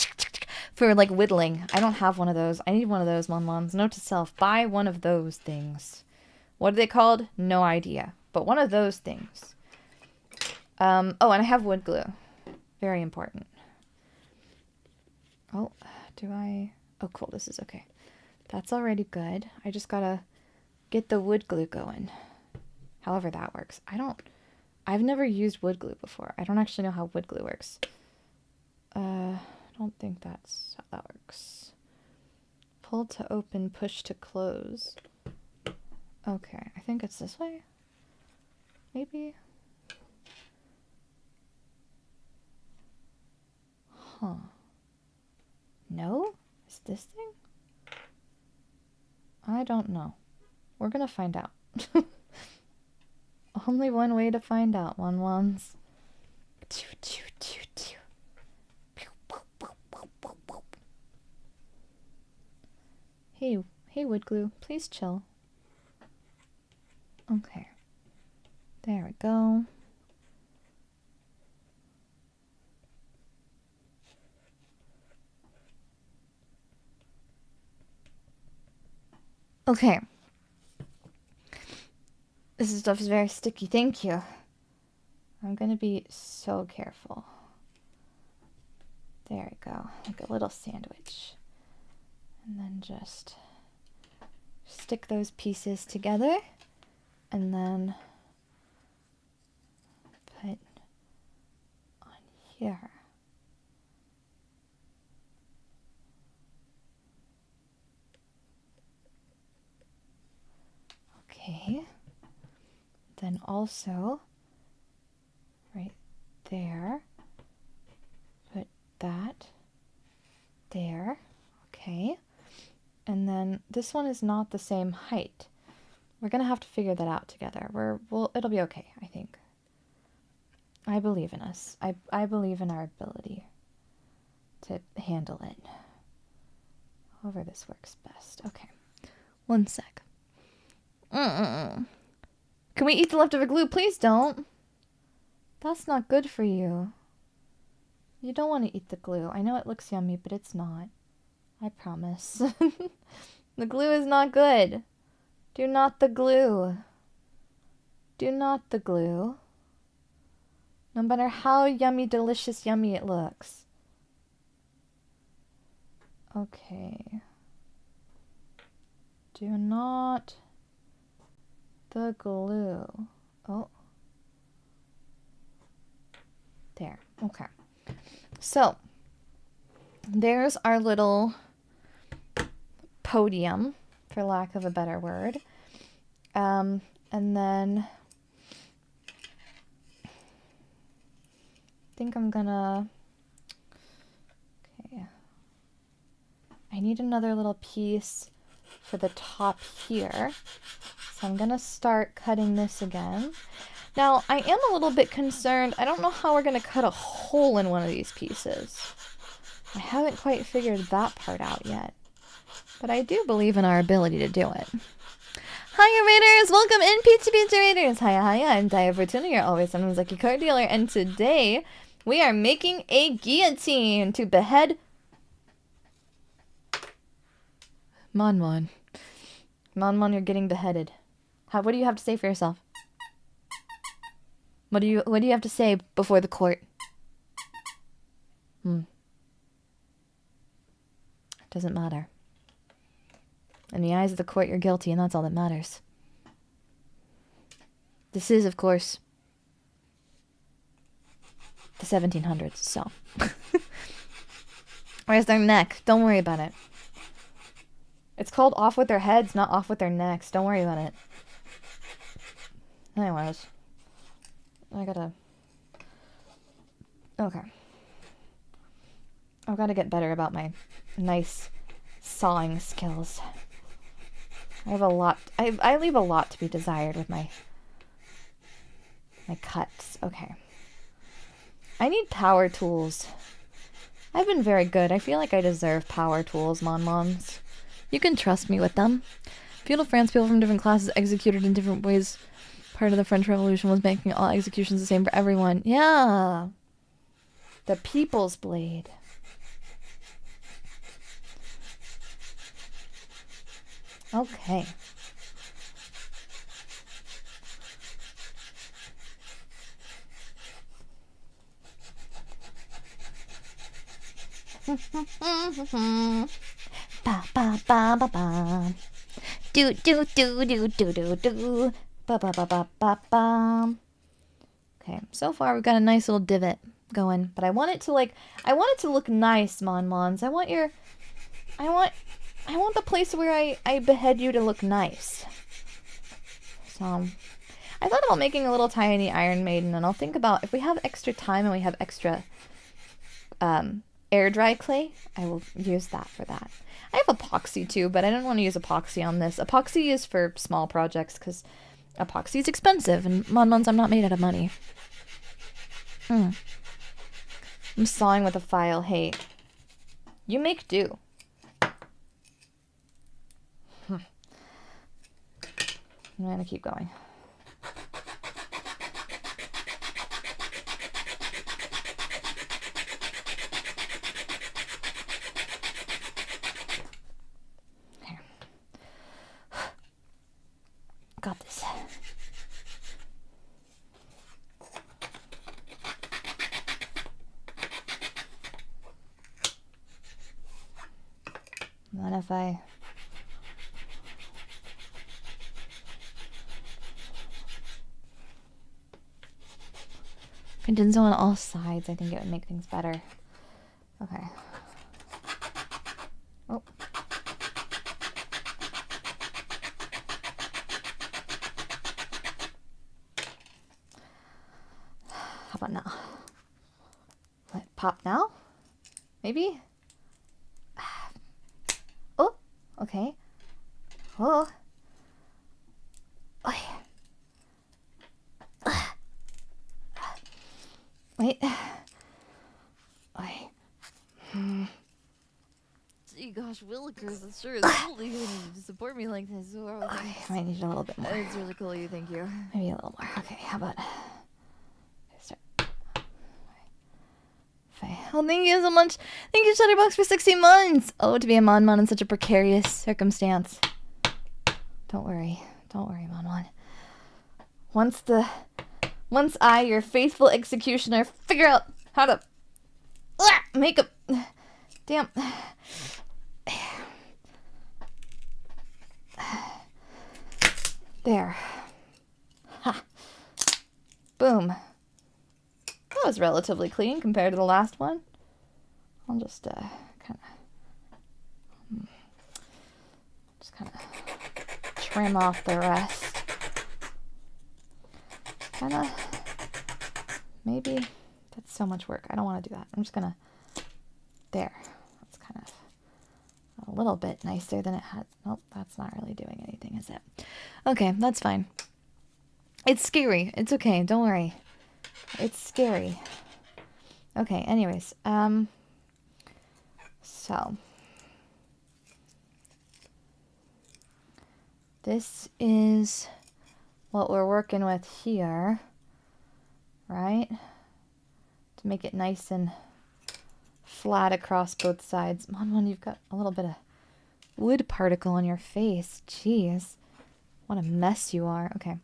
for like whittling. I don't have one of those. I need one of those, Mon-Mons. Note to self, buy one of those things. What are they called? No idea. But one of those things. Oh, and I have wood glue. Very important. Oh, do I... Oh, cool. This is okay. That's already good. I just gotta get the wood glue going. However that works. I've never used wood glue before. I don't actually know how wood glue works. I don't think that's how that works. Pull to open, push to close. Okay, I think it's this way. Maybe. Huh. No? Is this thing? I don't know. We're gonna find out. Only one way to find out, Mon-Mons. Hey, wood glue, please chill. Okay. There we go. Okay. This stuff is very sticky. Thank you. I'm gonna be so careful. There we go. Like a little sandwich. And then just stick those pieces together. And then put on here. Okay. Then also, right there, put that there, okay. And then this one is not the same height. We're gonna have to figure that out together. It'll be okay, I think. I believe in us. I believe in our ability to handle it. However this works best. Okay, one sec. Can we eat the leftover glue? Please don't. That's not good for you. You don't want to eat the glue. I know it looks yummy, but it's not. I promise. The glue is not good. Do not the glue. Do not the glue. No matter how yummy, delicious, yummy it looks. Okay. Do not the glue. Oh. There. Okay. So, there's our little podium, for lack of a better word. And then I think I'm gonna... Okay. I need another little piece for the top here. So I'm gonna start cutting this again. Now, I am a little bit concerned. I don't know how we're gonna cut a hole in one of these pieces. I haven't quite figured that part out yet. But I do believe in our ability to do it. Hiya, Raiders! Welcome in, Pizza Raiders! Hiya, I'm Daiya Fortuna, your always someone's lucky card dealer, and today we are making a guillotine to behead Mon-Mon. Mon-Mon, you're getting beheaded. What do you have to say for yourself? What do you have to say before the court? Doesn't matter. In the eyes of the court, you're guilty, and that's all that matters. This is, of course, the 1700s, so. Where's their neck? Don't worry about it. It's called off with their heads, not off with their necks. Don't worry about it. Anyways. I gotta... Okay. I've gotta get better about my nice sawing skills. I have a lot... I leave a lot to be desired with my My cuts. Okay. I need power tools. I've been very good. I feel like I deserve power tools, Mon. You can trust me with them. Feudal France, people from different classes executed in different ways. Part of the French Revolution was making all executions the same for everyone. Yeah. The People's Blade. Okay. Ba ba ba ba ba. Do do do do do do do. Ba ba ba ba ba ba. Okay, so far we've got a nice little divot going, but I want it to look nice, Mons. I want the place where I behead you to look nice. So I thought about making a little tiny Iron Maiden, and I'll think about if we have extra time and we have extra air dry clay, I will use that for that. I have epoxy too, but I don't want to use epoxy on this. Epoxy is for small projects because epoxy is expensive, and Mons, I'm not made out of money. I'm sawing with a file. Hey, you make do. I'm gonna keep going. Here. Got this. What if I... If I did so on all sides, I think it would make things better. Okay. Oh. How about now? What, pop now? Maybe? Oh, okay. Oh. Oh. Wait. Gee, gosh, Willikers, it sure is cool to you to support me like this. I might need a little bit more. It's really cool of you, thank you. Maybe a little more. Okay, how about... Start. Oh, thank you so much. Thank you, Shutterbox, for 16 months. Oh, to be a Mon in such a precarious circumstance. Don't worry. Don't worry, Mon. Once I, your faithful executioner, figure out how to make a... Damn. There. Ha. Boom. That was relatively clean compared to the last one. I'll just kind of trim off the rest. Kind of, maybe, that's so much work. I don't want to do that. I'm just gonna, there. That's kind of a little bit nicer than it had. Nope, that's not really doing anything, is it? Okay, that's fine. It's scary. It's okay. Don't worry. It's scary. Okay, anyways, so this is what we're working with here, right? To make it nice and flat across both sides. Mon, you've got a little bit of wood particle on your face. Jeez. What a mess you are. Okay.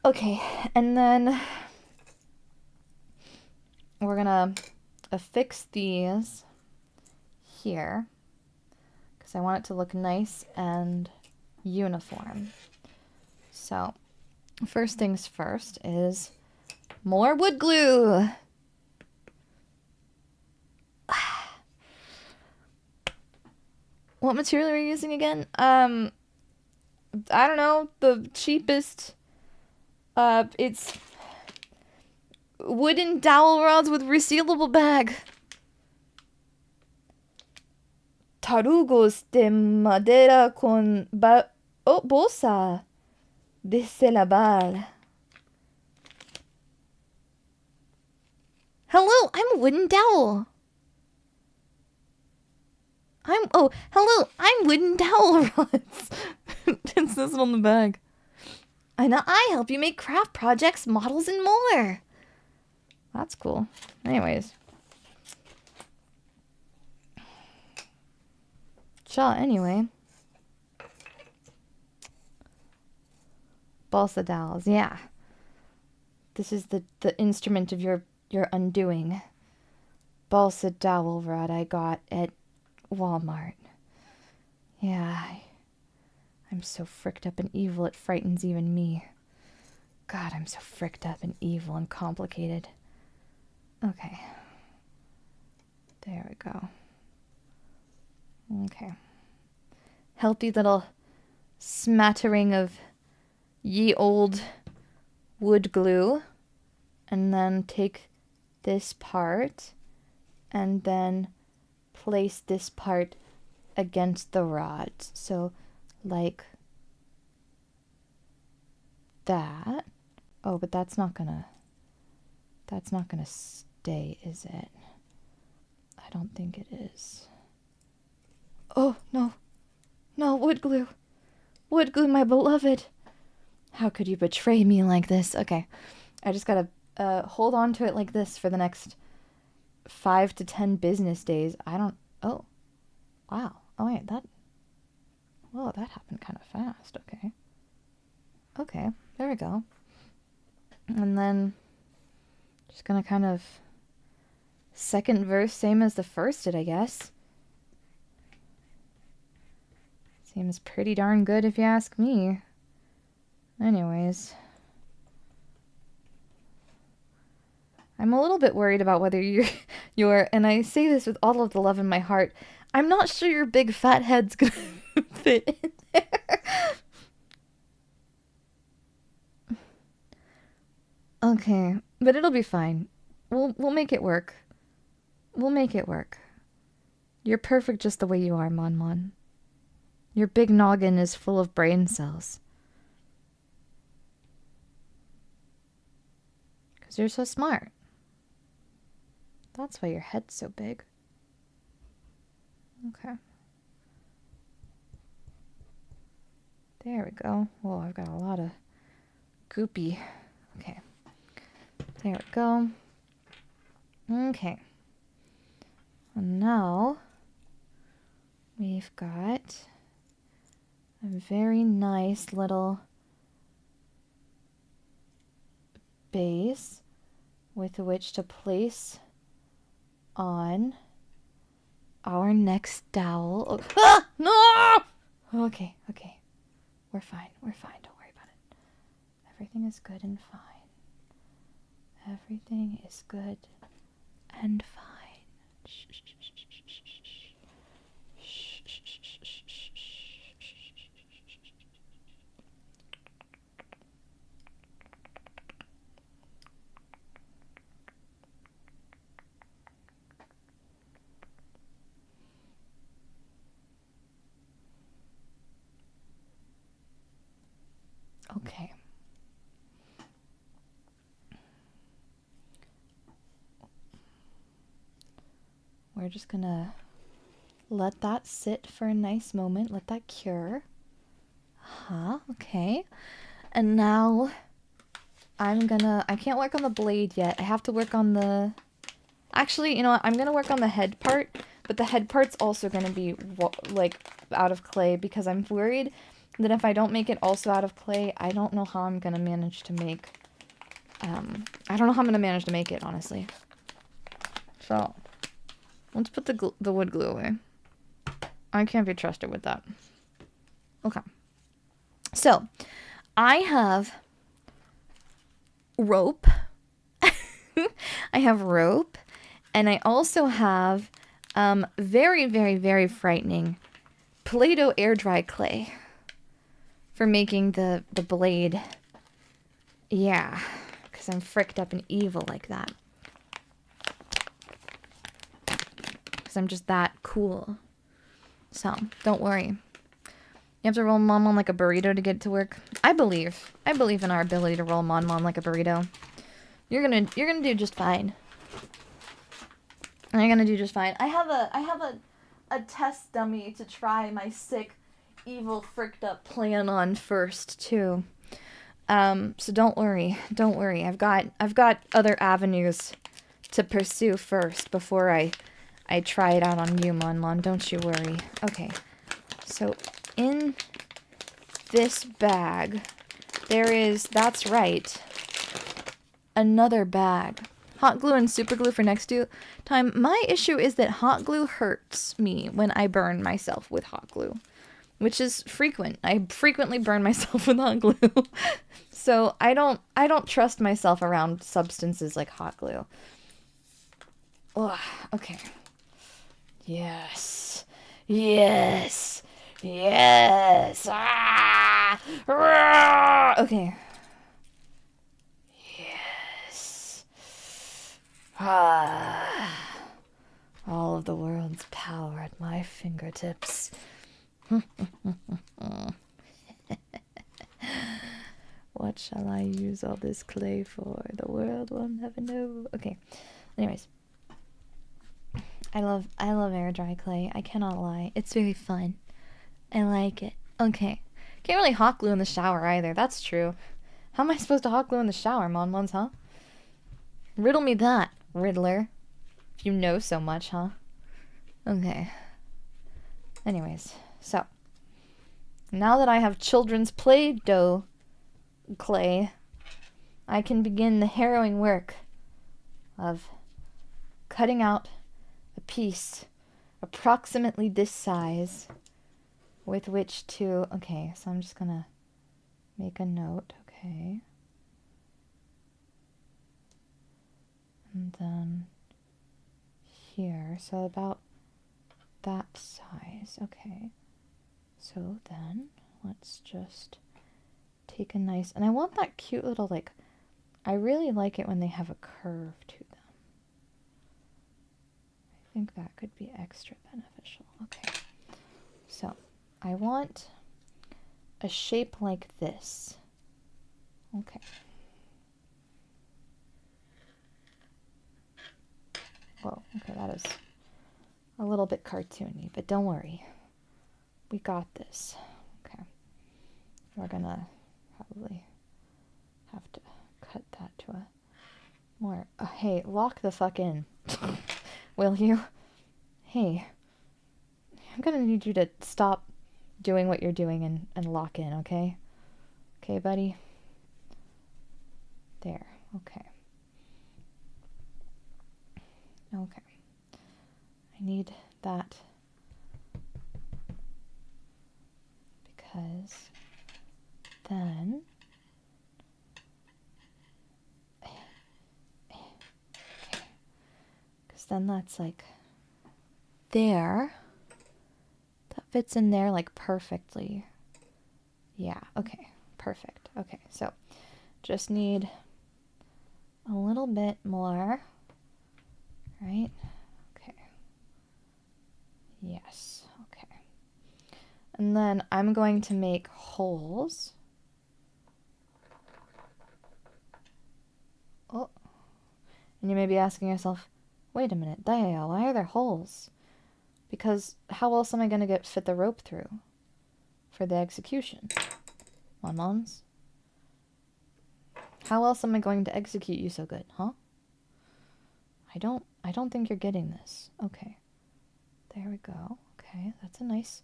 Okay, and then we're gonna affix these here because I want it to look nice and uniform. So, first things first is more wood glue. What material are we using again? I don't know, the cheapest. It's wooden dowel rods with resealable bag. Tarugos de madera con bolsa de lavar. Hello, I'm a wooden dowel. Hello, I'm wooden dowel rods. It says it on the bag. And I help you make craft projects, models, and more. That's cool. Anyways. Anyway. Balsa dowels, yeah. This is the instrument of your undoing. Balsa dowel rod I got at Walmart. Yeah, I'm so fricked up and evil it frightens even me. God, I'm so fricked up and evil and complicated. Okay. There we go. Okay. Healthy little smattering of ye old wood glue. And then take this part and then place this part against the rod. So like that. Oh, but that's not gonna stay, is it? I don't think it is. Oh, no. No, wood glue. Wood glue, my beloved. How could you betray me like this? Okay. I just gotta hold on to it like this for the next 5 to 10 business days. Oh. Wow. Oh, wait, that happened kind of fast. Okay. Okay, there we go. And then just gonna kind of second verse, same as the first did, I guess. Seems pretty darn good if you ask me. Anyways. I'm a little bit worried about whether you're, and I say this with all of the love in my heart, I'm not sure your big fat head's gonna fit in there. Okay, but it'll be fine. We'll make it work. We'll make it work. You're perfect just the way you are, Mon Mon. Your big noggin is full of brain cells. 'Cause you're so smart. That's why your head's so big. Okay. There we go. Whoa, I've got a lot of goopy. Okay. There we go. Okay. And now we've got a very nice little base with which to place on our next dowel. Oh, ah! No! Okay, okay. We're fine. We're fine. Don't worry about it. Everything is good and fine. Everything is good and fine. Shh, shh, shh, shh, shh, shh, shh. Shh, shh, shh, shh, shh, shh, shh. Okay. We're just gonna let that sit for a nice moment. Let that cure. Okay. And now I can't work on the blade yet. I have to work on the... Actually, you know what? I'm gonna work on the head part, but the head part's also gonna be, like, out of clay because I'm worried that if I don't make it also out of clay, I don't know how I'm gonna manage to make... I don't know how I'm gonna manage to make it, honestly. So... let's put the wood glue away. I can't be trusted with that. Okay. So, I have rope. I have rope. And I also have very, very, very frightening Play-Doh air dry clay for making the blade. Yeah. Because I'm fricked up and evil like that. Because I'm just that cool. So, don't worry. You have to roll Mon Mon like a burrito to get to work. I believe in our ability to roll Mon Mon like a burrito. You're gonna do just fine. And you're gonna do just fine. I have a test dummy to try my sick, evil, fricked up plan on first too. So don't worry. I've got other avenues to pursue first before I try it out on you, Mon. Don't you worry. Okay. So in this bag, there is, that's right, another bag. Hot glue and super glue for next time. My issue is that hot glue hurts me when I burn myself with hot glue, which is frequent. I frequently burn myself with hot glue. So I don't trust myself around substances like hot glue. Ugh, okay. Yes. Ah! Okay. Yes. Ah. All of the world's power at my fingertips. What shall I use all this clay for? The world will never know. Okay. Anyways. I love air dry clay. I cannot lie. It's very fun. I like it. Okay. Can't really hot glue in the shower either. That's true. How am I supposed to hot glue in the shower, Mon, huh? Riddle me that, Riddler. If you know so much, huh? Okay. Anyways, so. Now that I have children's Play-Doh clay, I can begin the harrowing work of cutting out a piece approximately this size with which to, okay, so I'm just gonna make a note, okay, and then here, so about that size, okay, so then let's just take a nice, and I want that cute little, like, I really like it when they have a curve to them. I think that could be extra beneficial. Okay, so I want a shape like this. Okay. Whoa, okay, that is a little bit cartoony, but don't worry. We got this. Okay. We're gonna probably have to cut that to a more, hey, lock the fuck in. Will you? Hey, I'm gonna need you to stop doing what you're doing and lock in, okay? Okay, buddy? There, okay. Okay. I need that because then then that's like there. That fits in there like perfectly. Yeah, okay, perfect. Okay, so just need a little bit more, right? Okay. Yes, okay. And then I'm going to make holes. Oh, and you may be asking yourself, wait a minute, Daiya, why are there holes? Because how else am I going to fit the rope through for the execution? Mons? How else am I going to execute you so good, huh? I don't think you're getting this. Okay. There we go. Okay, it's a nice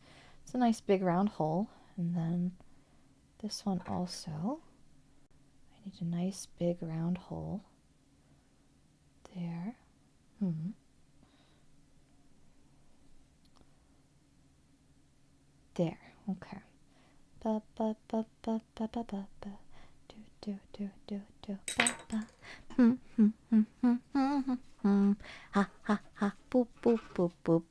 big round hole. And then this one also. I need a nice big round hole. There. There, okay. Ba ba ba ba ba ba ba ba. Do ba ba. Ha ha ha. Boop boop boop boop.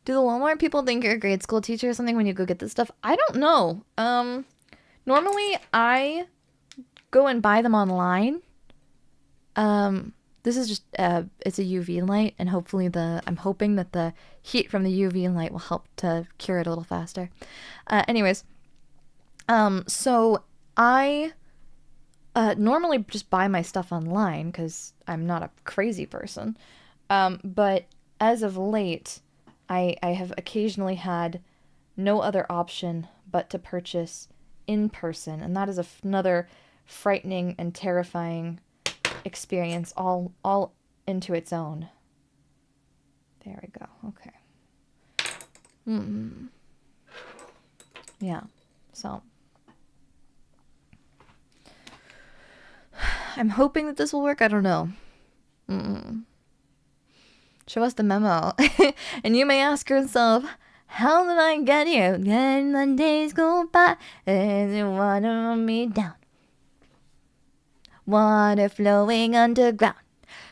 Do the Walmart people think you're a grade school teacher or something when you go get this stuff? I don't know. Normally I go and buy them online. This is just, it's a UV light, and hopefully I'm hoping that the heat from the UV light will help to cure it a little faster. Anyways, so I normally just buy my stuff online because I'm not a crazy person. But as of late, I have occasionally had no other option but to purchase in person, and that is another frightening and terrifying experience all into its own. There we go. Okay. Yeah. So I'm hoping that this will work. I don't know. Show us the memo. And you may ask yourself, how did I get here? And the days go by and the water on me down. Water flowing underground.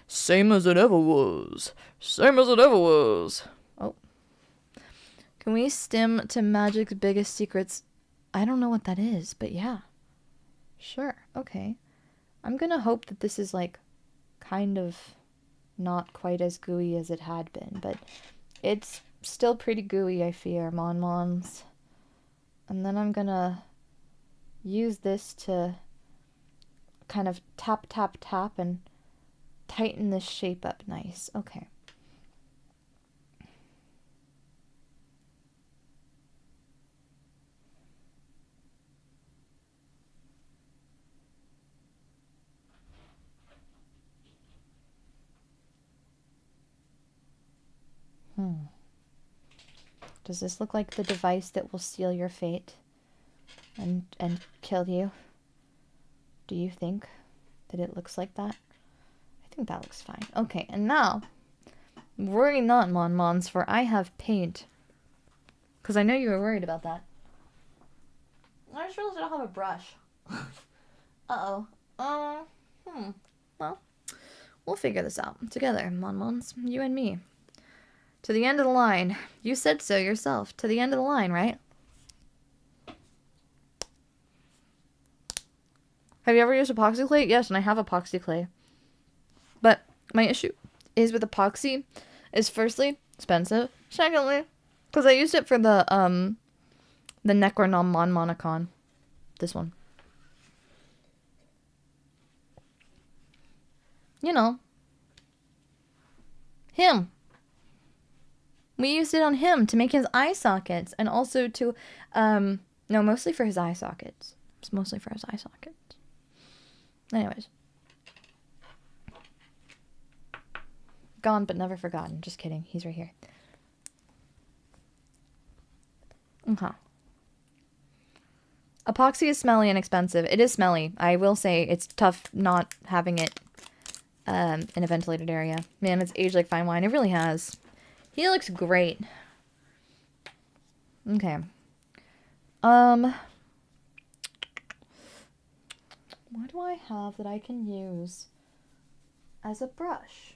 Same as it ever was. Same as it ever was. Oh. Can we stim to Magic's biggest secrets? I don't know what that is, but yeah. Sure. Okay. I'm gonna hope that this is like kind of not quite as gooey as it had been, but it's still pretty gooey, I fear, Mon-Mons. And then I'm gonna use this to kind of tap, tap, tap and tighten this shape up nice. Okay. Does this look like the device that will seal your fate and kill you? Do you think that it looks like that? I think that looks fine. Okay, and now, worry not, Mon-Mons, for I have paint. Because I know you were worried about that. I just realized I don't have a brush. Uh-oh. Well, we'll figure this out together, Mon-Mons. You and me. To the end of the line. You said so yourself. To the end of the line, right? Have you ever used epoxy clay? Yes, and I have epoxy clay. But my issue is with epoxy is firstly, expensive. Secondly, because I used it for the Necronom Mon Monocon. This one. You know. Him. We used it on him to make his eye sockets and also to, no, mostly for his eye sockets. It's mostly for his eye sockets. Anyways. Gone but never forgotten. Just kidding. He's right here. Epoxy is smelly and expensive. It is smelly. I will say it's tough not having it in a ventilated area. Man, it's aged like fine wine. It really has. He looks great. Okay. What do I have that I can use as a brush?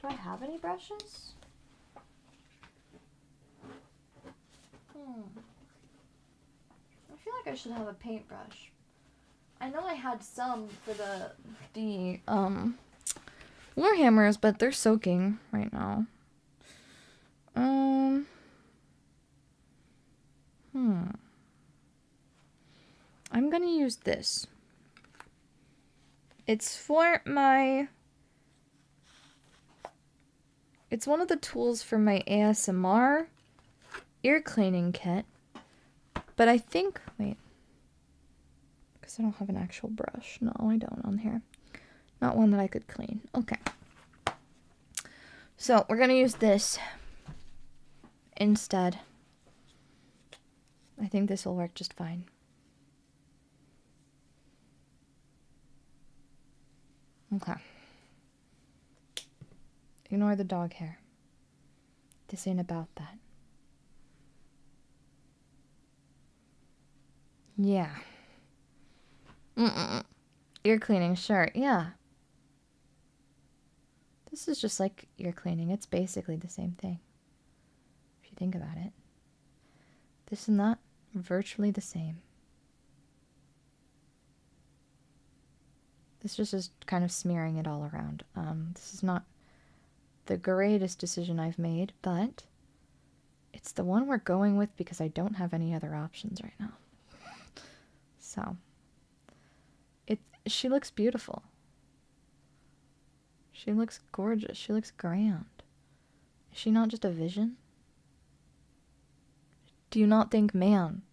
Do I have any brushes? I feel like I should have a paintbrush. I know I had some for the Warhammers, but they're soaking right now. I'm gonna use this. It's for my... It's one of the tools for my ASMR ear cleaning kit. But I think... Wait. Because I don't have an actual brush. No, I don't on here. Not one that I could clean. Okay. So, we're gonna use this instead. I think this will work just fine. Okay. Ignore the dog hair. This ain't about that. Yeah. Ear cleaning, sure. Yeah. This is just like ear cleaning. It's basically the same thing. If you think about it. This and that, virtually the same. This just is kind of smearing it all around. This is not the greatest decision I've made, but it's the one we're going with because I don't have any other options right now. So, she looks beautiful. She looks gorgeous. She looks grand. Is she not just a vision? Do you not think, man,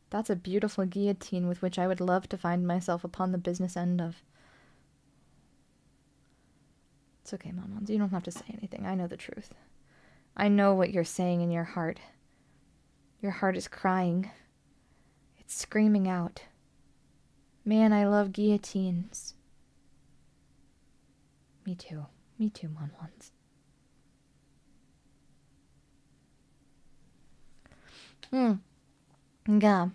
that's a beautiful guillotine with which I would love to find myself upon the business end of? It's okay, Monmons. You don't have to say anything. I know the truth. I know what you're saying in your heart. Your heart is crying. It's screaming out. Man, I love guillotines. Me too. Me too, Monmons. Yeah.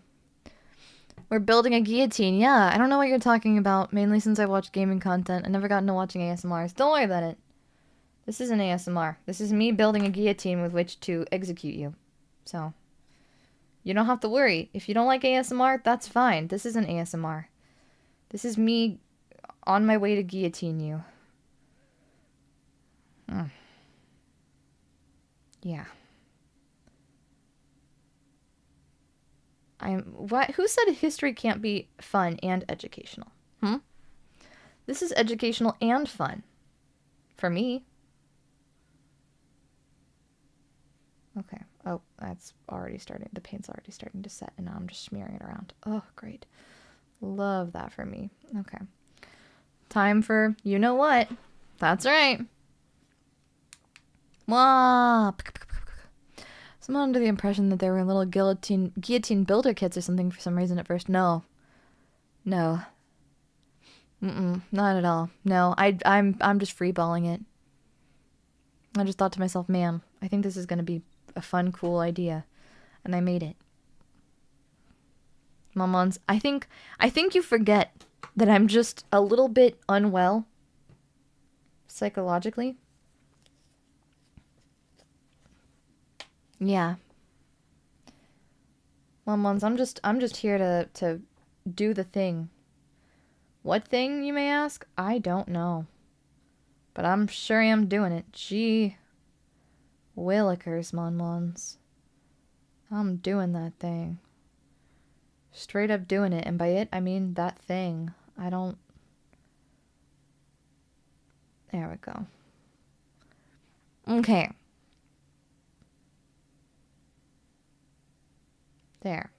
We're building a guillotine. Yeah, I don't know what you're talking about, mainly since I watched gaming content. I never got into watching ASMRs. Don't worry about it. This isn't ASMR. This is me building a guillotine with which to execute you. So, you don't have to worry. If you don't like ASMR, that's fine. This isn't ASMR. This is me on my way to guillotine you. Yeah. Who said history can't be fun and educational? This is educational and fun. For me. Okay. Oh, that's already starting. The paint's already starting to set, and now I'm just smearing it around. Oh, great. Love that for me. Okay. Time for you know what. That's right. Wah! I'm under the impression that there were little guillotine builder kits or something for some reason at first. No. No. Not at all. No, I'm just freeballing it. I just thought to myself, man, I think this is gonna be a fun, cool idea. And I made it. Momons, I think you forget that I'm just a little bit unwell psychologically. Yeah. Momons, I'm just here to do the thing. What thing, you may ask? I don't know. But I'm sure I am doing it. Gee willikers, Monmons. I'm doing that thing. Straight up doing it. And by it, I mean that thing. I don't... There we go. Okay. There.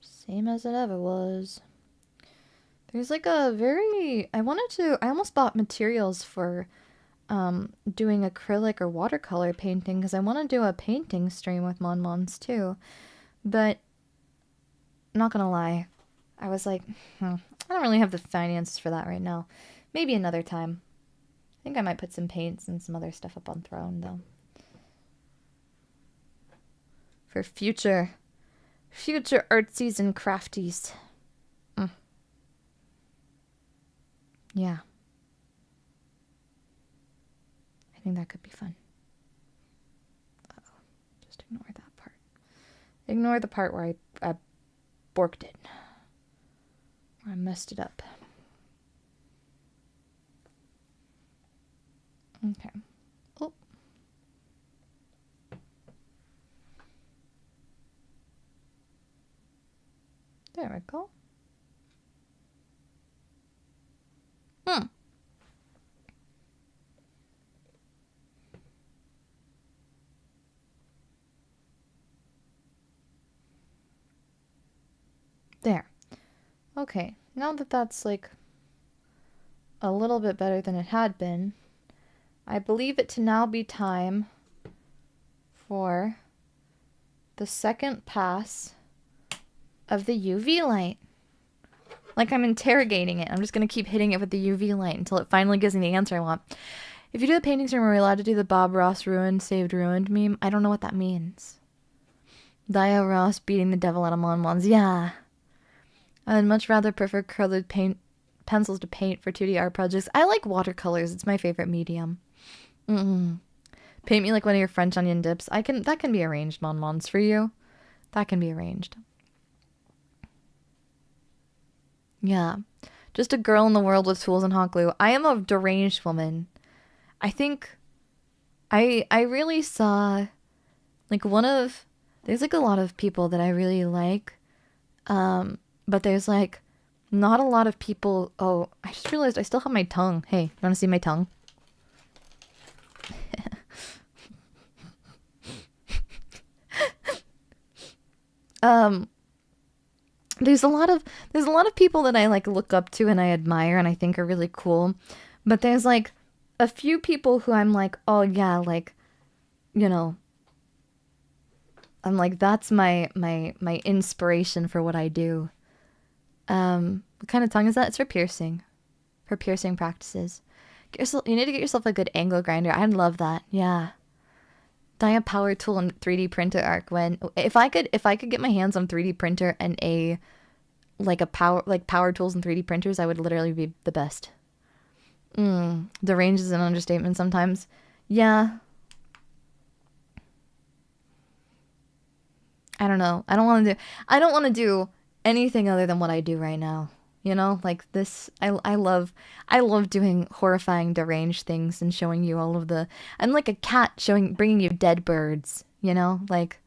Same as it ever was. There's like a very... I almost bought materials for doing acrylic or watercolor painting because I want to do a painting stream with Monmons too. But, not gonna lie, I was like, I don't really have the finances for that right now. Maybe another time. I think I might put some paints and some other stuff up on Throne, though. For future artsies and crafties. Yeah. I think that could be fun. Uh-oh. Just ignore that part. Ignore the part where I borked it. Where I messed it up. Okay. Oh. There we go. There. Okay. Now that that's like a little bit better than it had been, I believe it to now be time for the second pass of the UV light. Like I'm interrogating it. I'm just going to keep hitting it with the UV light until it finally gives me the answer I want. If you do the painting stream, are we allowed to do the Bob Ross ruined, saved, ruined meme? I don't know what that means. Daiya Ross beating the devil out of Monmons. Yeah. I'd much rather prefer colored pencils to paint for 2D art projects. I like watercolors. It's my favorite medium. Paint me like one of your French onion dips. That can be arranged, Monmons, for you. That can be arranged. Yeah. Just a girl in the world with tools and hot glue. I am a deranged woman. I think I really saw Like there's like a lot of people that I really like. But there's like not a lot of people. Oh, I just realized I still have my tongue. Hey, you want to see my tongue? There's a lot of people that I like look up to and I admire and I think are really cool. But there's like a few people who I'm like, oh yeah, like, you know, I'm like, that's my inspiration for what I do. What kind of tongue is that? It's for piercing practices. You need to get yourself a good angle grinder. I love that. Yeah. Daiya power tool and 3D printer arc. If I could get my hands on 3D printer and power tools and 3D printers, I would literally be the best. The range is an understatement sometimes. Yeah. I don't know. I don't want to do anything other than what I do right now. You know, like this, I love doing horrifying, deranged things and showing you all of the, I'm like a cat bringing you dead birds, you know, like,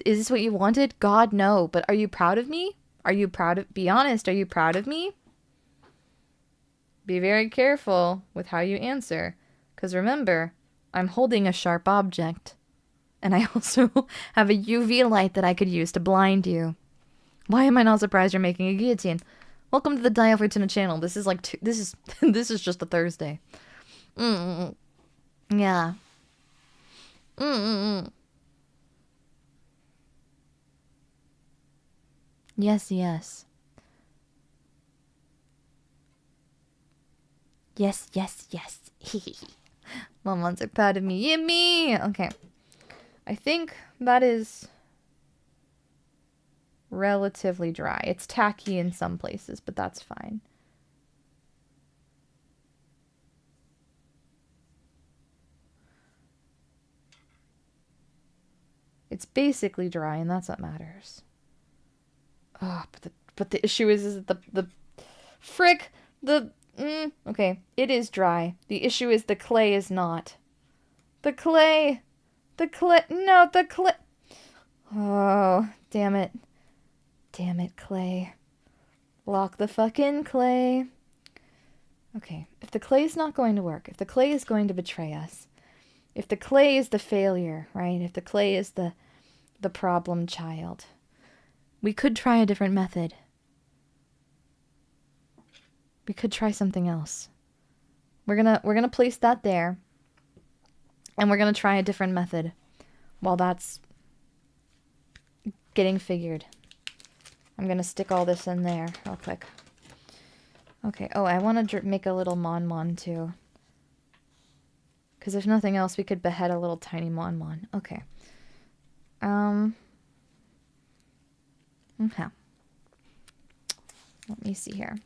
is this what you wanted? God, no, but are you proud of me? Be honest, are you proud of me? Be very careful with how you answer, because remember, I'm holding a sharp object, and I also have a UV light that I could use to blind you. Why am I not surprised you're making a guillotine? Welcome to the Daiya Fortuna channel. This is like this is just a Thursday. Yeah. Yes, yes. Yes, yes, yes. Mom's are proud of me. Yeah, me. Okay. I think that is relatively dry. It's tacky in some places, but that's fine. It's basically dry, and that's what matters. Oh, but the issue is that the frick, okay, it is dry. The issue is the clay is not. The clay, no, the clay. Oh, damn it. Damn it, clay. Lock the fucking clay. Okay, if the clay's not going to work, if the clay is going to betray us, if the clay is the failure, right? If the clay is the problem child, we could try a different method. We could try something else. We're gonna place that there, and we're gonna try a different method while that's getting figured. I'm gonna stick all this in there real quick. Okay, oh, I want to make a little Mon too. Because if nothing else, we could behead a little tiny Mon. Okay. Okay. Let me see here.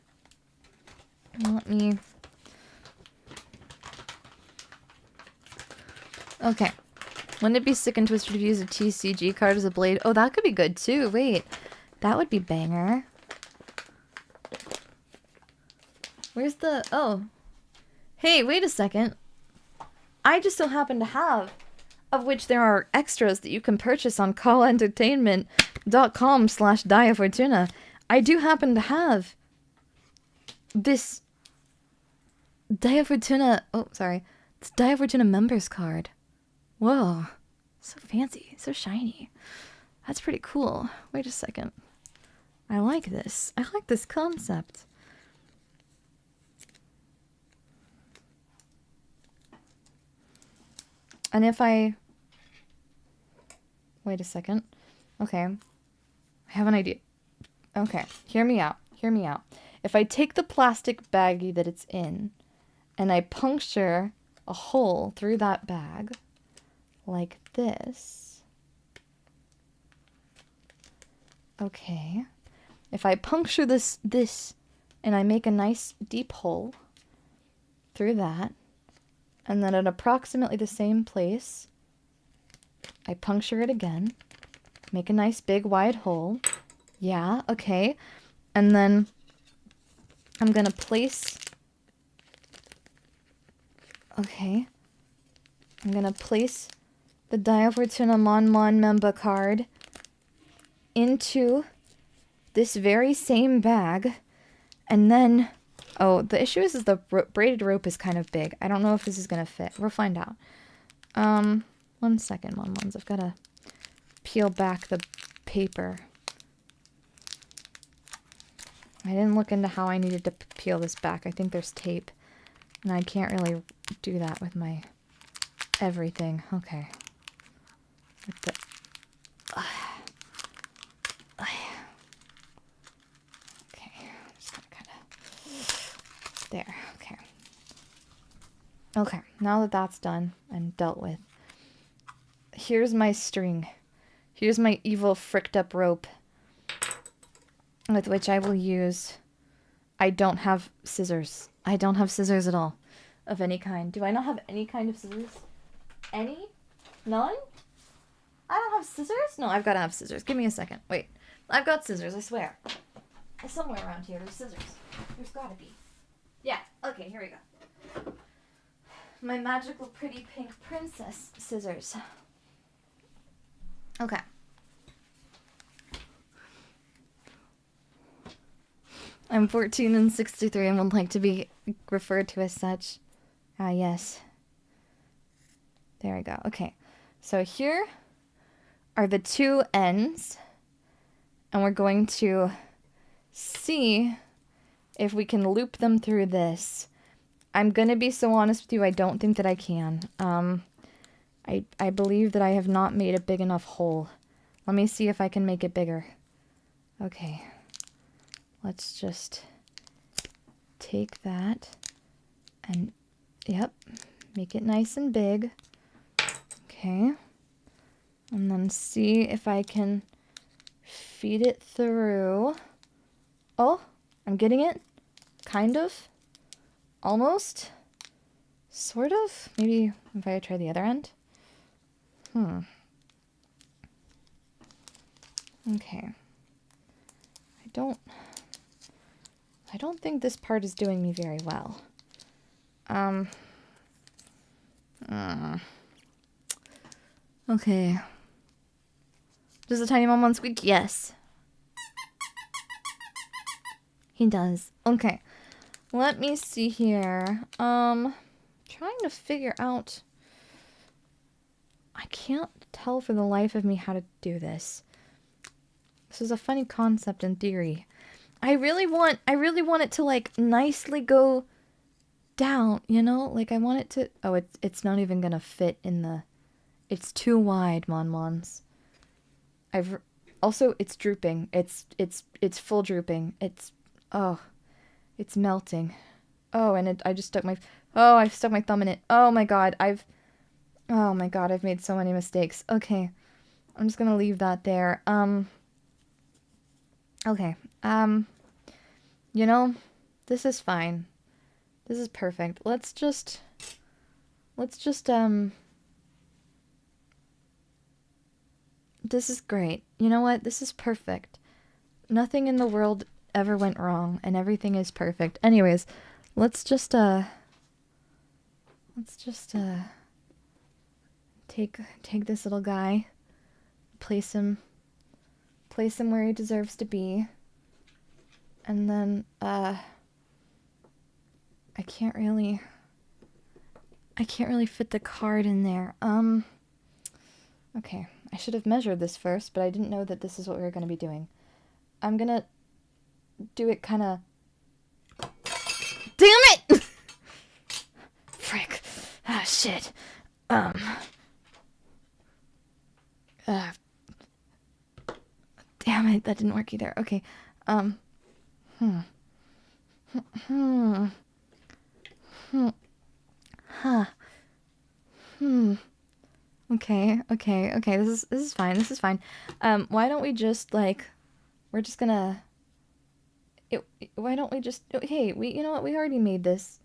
Okay. Wouldn't it be sick and twisted to use a TCG card as a blade? Oh, that could be good too. Wait. That would be banger. Where's the... Oh. Hey, wait a second. I just so happen to have, of which there are extras that you can purchase on callentertainment.com/Daiya Fortuna. I do happen to have this Daiya Fortuna... Oh, sorry. It's Daiya Fortuna members card. Whoa. So fancy. So shiny. That's pretty cool. Wait a second. I like this. I like this concept. And if I... Wait a second. Okay. I have an idea. Okay. Hear me out. Hear me out. If I take the plastic baggie that it's in, and I puncture a hole through that bag, like this. Okay. If I puncture this, and I make a nice deep hole through that, and then at approximately the same place, I puncture it again, make a nice big wide hole. Yeah, okay. And then I'm gonna place... Okay. I'm gonna place the Daiya Fortuna Mon member card into this very same bag. And then, oh, the issue is the braided rope is kind of big. I don't know if this is going to fit. We'll find out. 1 second, Mon. I've got to peel back the paper. I didn't look into how I needed to peel this back. I think there's tape. And I can't really do that with my everything. Okay. With the... Okay. Just gonna kind of... There. Okay. Okay. Now that that's done and dealt with, here's my string. Here's my evil fricked up rope with which I will use... I don't have scissors. I don't have scissors at all of any kind. Do I not have any kind of scissors? Any? None? I don't have scissors? No, I've got to have scissors. Give me a second. Wait. I've got scissors, I swear. Somewhere around here there's scissors. There's got to be. Yeah. Okay, here we go. My magical pretty pink princess scissors. Okay. I'm 14 and 63 and would like to be referred to as such. Ah, yes. There we go. Okay. So here are the two ends. And we're going to see if we can loop them through this. I'm going to be so honest with you, I don't think that I can. I believe that I have not made a big enough hole. Let me see if I can make it bigger. Okay. Let's just take that and, yep, make it nice and big. Okay. And then see if I can feed it through. Oh, I'm getting it. Kind of. Almost. Sort of. Maybe if I try the other end. Okay. I don't think this part is doing me very well. Okay. Does the tiny Mon squeak? Yes. He does. Okay. Let me see here. Trying to figure out... I can't tell for the life of me how to do this. This is a funny concept in theory. I really want it to, like, nicely go down, you know? Like, I want it to... Oh, it's not even gonna fit in the... It's too wide, Mon. Also, it's drooping. It's full drooping. Oh, it's melting. Oh, and I just stuck my... Oh, I stuck my thumb in it. Oh my god, I've made so many mistakes. Okay, I'm just gonna leave that there. Okay, you know, this is fine. This is perfect. Let's just, this is great. You know what? This is perfect. Nothing in the world ever went wrong, and everything is perfect. Anyways, let's just take this little guy, place him where he deserves to be, and then I can't really fit the card in there. Okay, I should have measured this first, but I didn't know that this is what we were going to be doing. I'm gonna do it kind of... Damn it! Frick. Ah, shit. Damn it, that didn't work either. Okay. Okay. This is fine. This is fine. Why don't we just, like, we're just gonna... why don't we just... Hey, you know what? We already made this.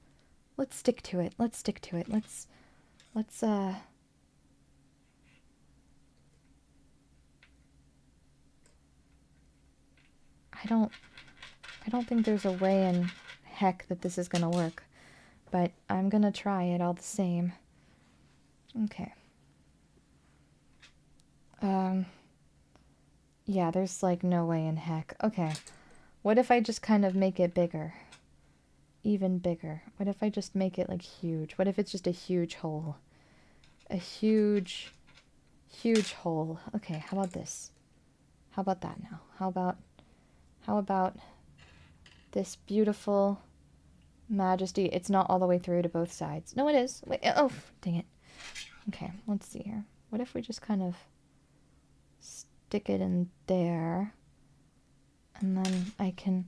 Let's stick to it. Let's... I don't think there's a way in heck that this is gonna work. But I'm gonna try it all the same. Okay. Yeah, there's like no way in heck. Okay. What if I just kind of make it bigger? Even bigger. What if I just make it like huge? What if it's just a huge hole? A huge hole. Okay, how about this? How about that now? How about this beautiful majesty? It's not all the way through to both sides. No, it is. Wait, oh, dang it. Okay, let's see here. What if we just kind of stick it in there? And then I can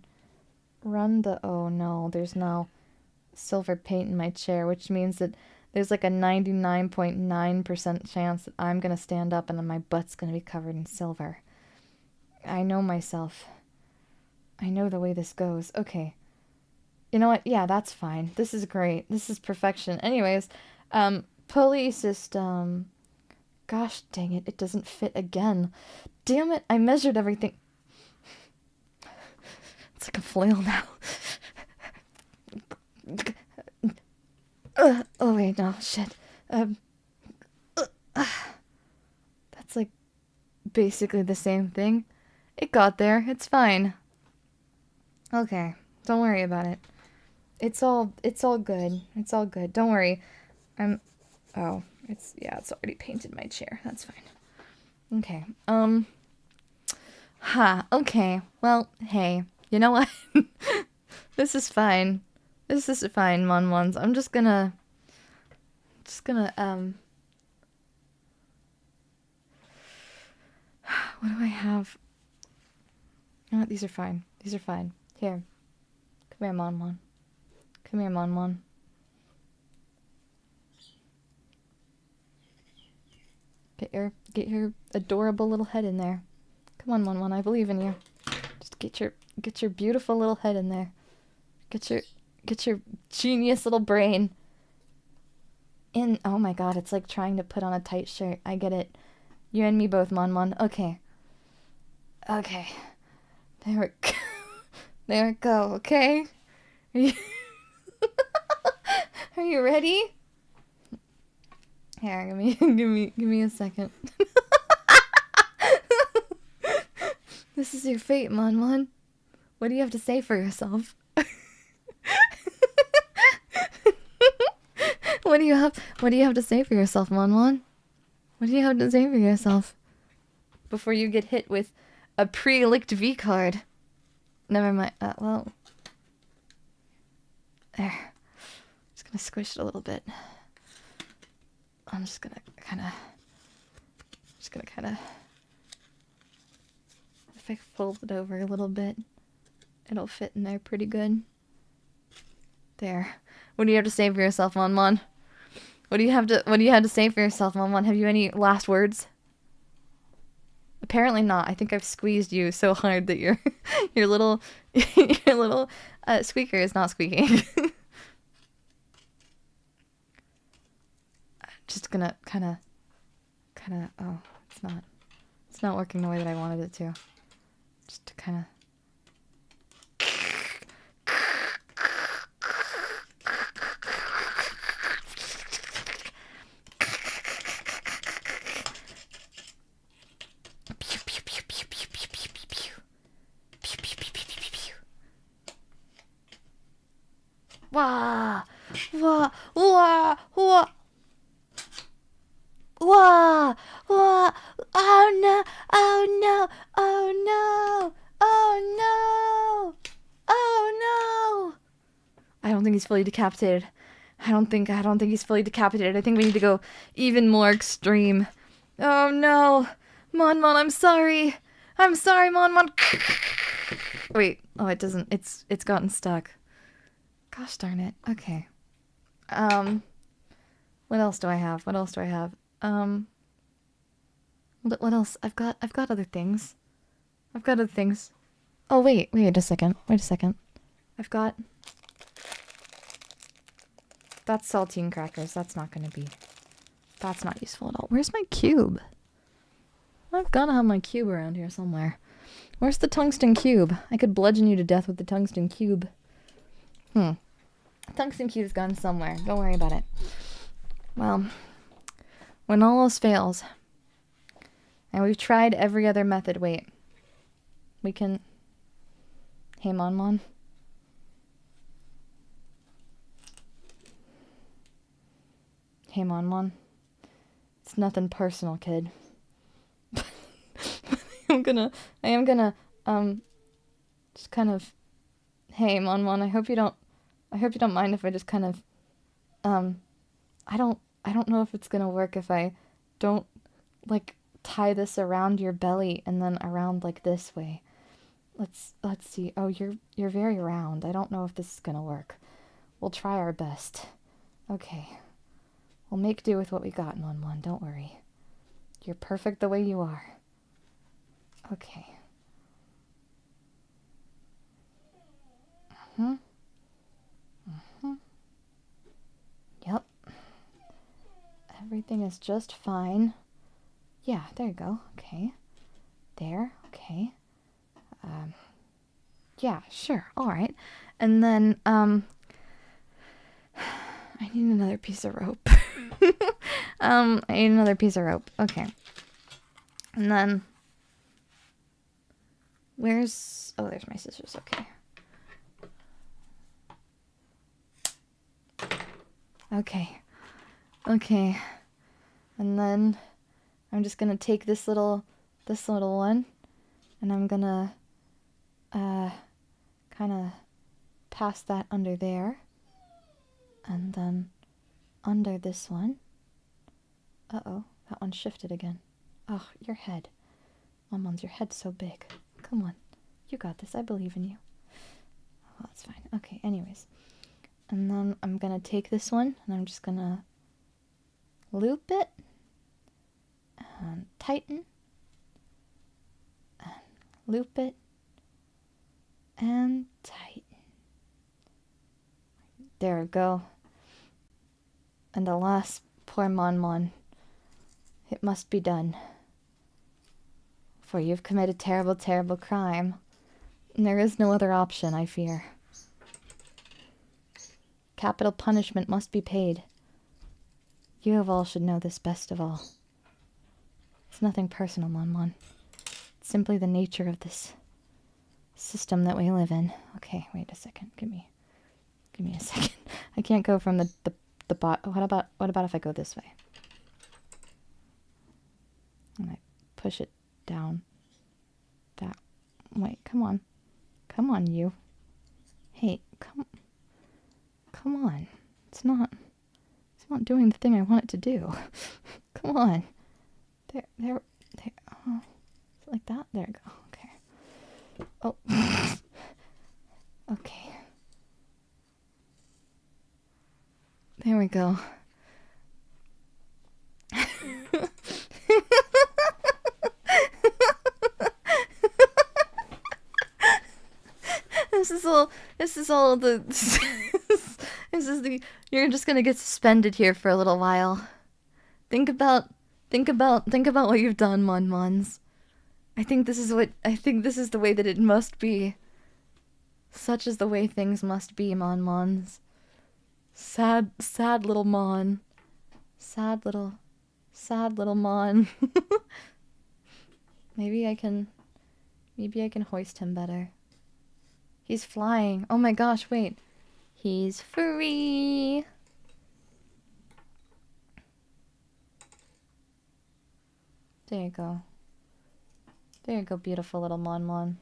run the... Oh no, there's no silver paint in my chair, which means that there's like a 99.9% chance that I'm going to stand up and then my butt's going to be covered in silver. I know myself. I know the way this goes. Okay. You know what? Yeah, that's fine. This is great. This is perfection. Anyways, pulley system. Gosh dang it, it doesn't fit again. Damn it, I measured everything. It's like a flail now. Oh wait, no, shit. That's like basically the same thing. It got there, it's fine. Okay, don't worry about it. It's all good. It's all good. Don't worry. Oh, it's already painted my chair. That's fine. Okay. Okay. Well, hey, you know what? This is fine. This is fine, Mon. I'm just gonna, what do I have? You know what? These are fine. These are fine. Here. Come here, Mon. Come here, Mon. Get your adorable little head in there. Come on, Mon. I believe in you. Just get your beautiful little head in there. Get your genius little brain in. Oh my god, it's like trying to put on a tight shirt. I get it. You and me both, Mon. Okay. Okay. There we go, okay? Are you ready? Here, give me a second. This is your fate, Mon. What do you have to say for yourself? What do you have to say for yourself, Mon? What do you have to say for yourself? Before you get hit with a pre-licked V card. Never mind. Well. There. Just gonna squish it a little bit. I'm just gonna kinda if I fold it over a little bit, it'll fit in there pretty good. There. What do you have to say for yourself, Mon? What do you have to say for yourself, Mon? Have you any last words? Apparently not. I think I've squeezed you so hard that your little squeaker is not squeaking. Just gonna kinda oh, it's not working the way that I wanted it to. Just to kinda Wah! Wah! Wah! Wah! Wah! Wah! Oh no! Oh no! Oh no! Oh no! Oh no! I don't think he's fully decapitated. I don't think he's fully decapitated. I think we need to go even more extreme. Oh no! Mon, I'm sorry. I'm sorry, Mon. Wait. Oh, it doesn't. It's gotten stuck. Gosh darn it. Okay. What else do I have? What else? I've got other things. Oh, wait a second. That's saltine crackers. That's not useful at all. Where's my cube? I've gotta have my cube around here somewhere. Where's the tungsten cube? I could bludgeon you to death with the tungsten cube. Tungsten cube's gone somewhere. Don't worry about it. Well, when all else fails, And we've tried every other method. Wait. We can... Hey, Mon. Hey, Mon. It's nothing personal, kid. I am gonna, just kind of, hey, Mon, I hope you don't mind if I just kind of, I don't know if it's gonna work if I don't, like, tie this around your belly and then around, like, this way. Let's see. Oh, you're very round. I don't know if this is gonna work. We'll try our best. Okay. We'll make do with what we got, Mon. Don't worry. You're perfect the way you are. Okay. Yep. Everything is just fine. Yeah, there you go. Okay. There. Okay. Yeah, sure. All right. And then, I need another piece of rope. I need another piece of rope. Okay. And then, where's... Oh, there's my scissors. Okay. Okay. And then, I'm just gonna take this little one, and I'm gonna, kind of pass that under there. And then under this one. Uh-oh, that one shifted again. Oh, your head. Mon's, your head's so big. Come on. You got this. I believe in you. Oh, that's fine. Okay, anyways. And then I'm going to take this one and I'm just going to loop it and tighten and loop it and tighten. There we go. And alas, poor Mon. It must be done. For you've committed terrible, terrible crime. And there is no other option, I fear. Capital punishment must be paid. You of all should know this best of all. It's nothing personal, Mon. It's simply the nature of this system that we live in. Okay, wait a second. Give me a second. I can't go from the bot. What about if I go this way? And I push it down. That. Wait, come on. Come on, you. Hey, come on. It's not doing the thing I want it to do. Come on. There. Oh, like that? There we go. Okay. Oh. Okay. There we go. You're just gonna get suspended here for a little while. Think about what you've done, Mons. I think this is the way that it must be. Such is the way things must be, Mons. Sad little Mon. Sad little Mon. Maybe I can hoist him better. He's flying. Oh my gosh, wait. He's free. There you go. There you go, beautiful little Mon.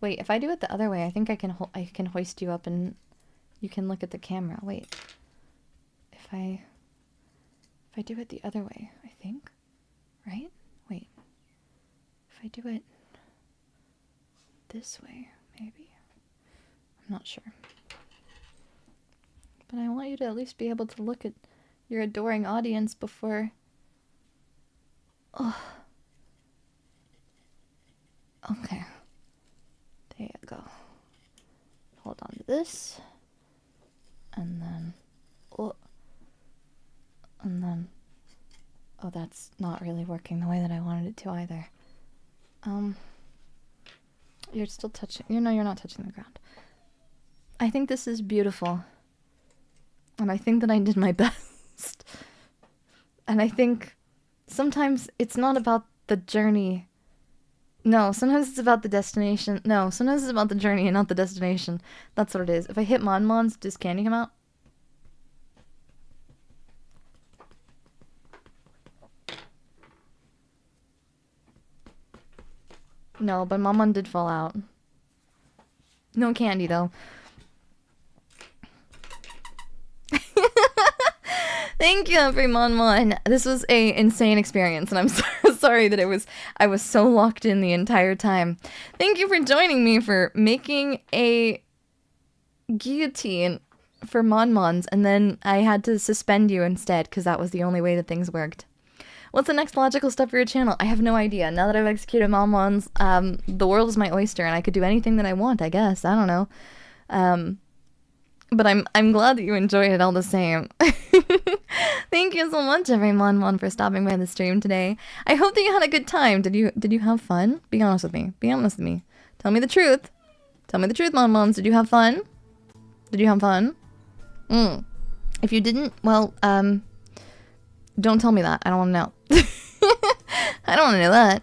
Wait, if I do it the other way, I think I can hoist you up and you can look at the camera. Wait. If I do it the other way, I think. Right? Wait. If I do it this way, maybe. I'm not sure. But I want you to at least be able to look at your adoring audience before... Oh. Okay. There you go. Hold on to this. And then... Oh. And then... Oh, that's not really working the way that I wanted it to either. You're still touching... You're not touching the ground. I think this is beautiful. And I think that I did my best. And I think sometimes it's not about the journey. No, sometimes it's about the destination. No, sometimes it's about the journey and not the destination. That's what it is. If I hit Mon, does candy come out? No, but Mon did fall out. No candy, though. Thank you, everyone. This was a insane experience, and I'm so sorry that I was so locked in the entire time. Thank you for joining me for making a guillotine for Mons, and then I had to suspend you instead, because that was the only way that things worked. What's the next logical step for your channel? I have no idea. Now that I've executed Mons, the world is my oyster, and I could do anything that I want, I guess. I don't know. But I'm glad that you enjoyed it all the same. Thank you so much, everyone, for stopping by the stream today. I hope that you had a good time. Did you have fun? Be honest with me. Be honest with me. Tell me the truth. Tell me the truth, Mons. Did you have fun? Did you have fun? If you didn't, well, don't tell me that. I don't want to know. I don't want to know that.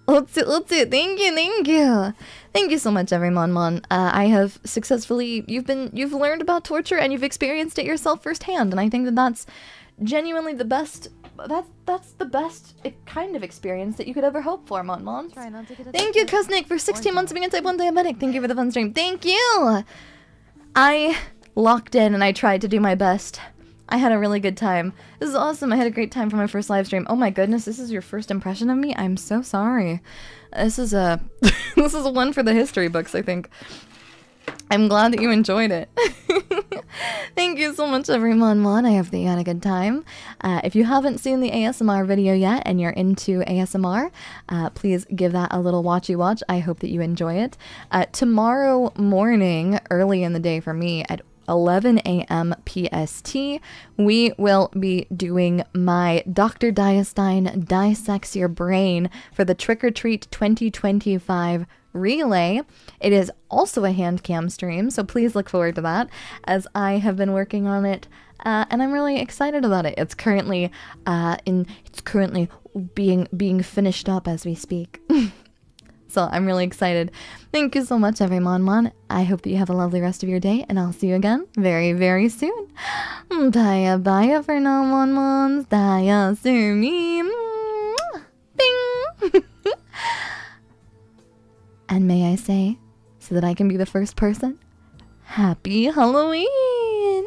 Let's do it. Thank you. Thank you so much, everyone. I have successfully, you've learned about torture and you've experienced it yourself firsthand, and I think that that's genuinely the best, that's the best kind of experience that you could ever hope for, Mon. Thank you, Kuznik, for 16 months of being a type 1 diabetic. Thank you for the fun stream. Thank you! I locked in and I tried to do my best. I had a really good time. This is awesome. I had a great time for my first live stream. Oh my goodness, this is your first impression of me? I'm so sorry. This is a this is one for the history books, I think. I'm glad that you enjoyed it. Thank you so much, everyone. I hope that you had a good time. If you haven't seen the ASMR video yet and you're into ASMR, please give that a little watchy watch. I hope that you enjoy it. Tomorrow morning, early in the day for me, at 11 a.m. PST, we will be doing my Dr. Daiya Dissects Your Brain for the Trick or Treat 2025 relay. It is also a HANDCAM stream, so please look forward to that, as I have been working on it, and I'm really excited about it. It's currently being finished up as we speak. So I'm really excited. Thank you so much, everyone. I hope that you have a lovely rest of your day, and I'll see you again very, very soon. Daiya for now, Mons. Daiya sumi. Bing. And may I say, so that I can be the first person, Happy Halloween.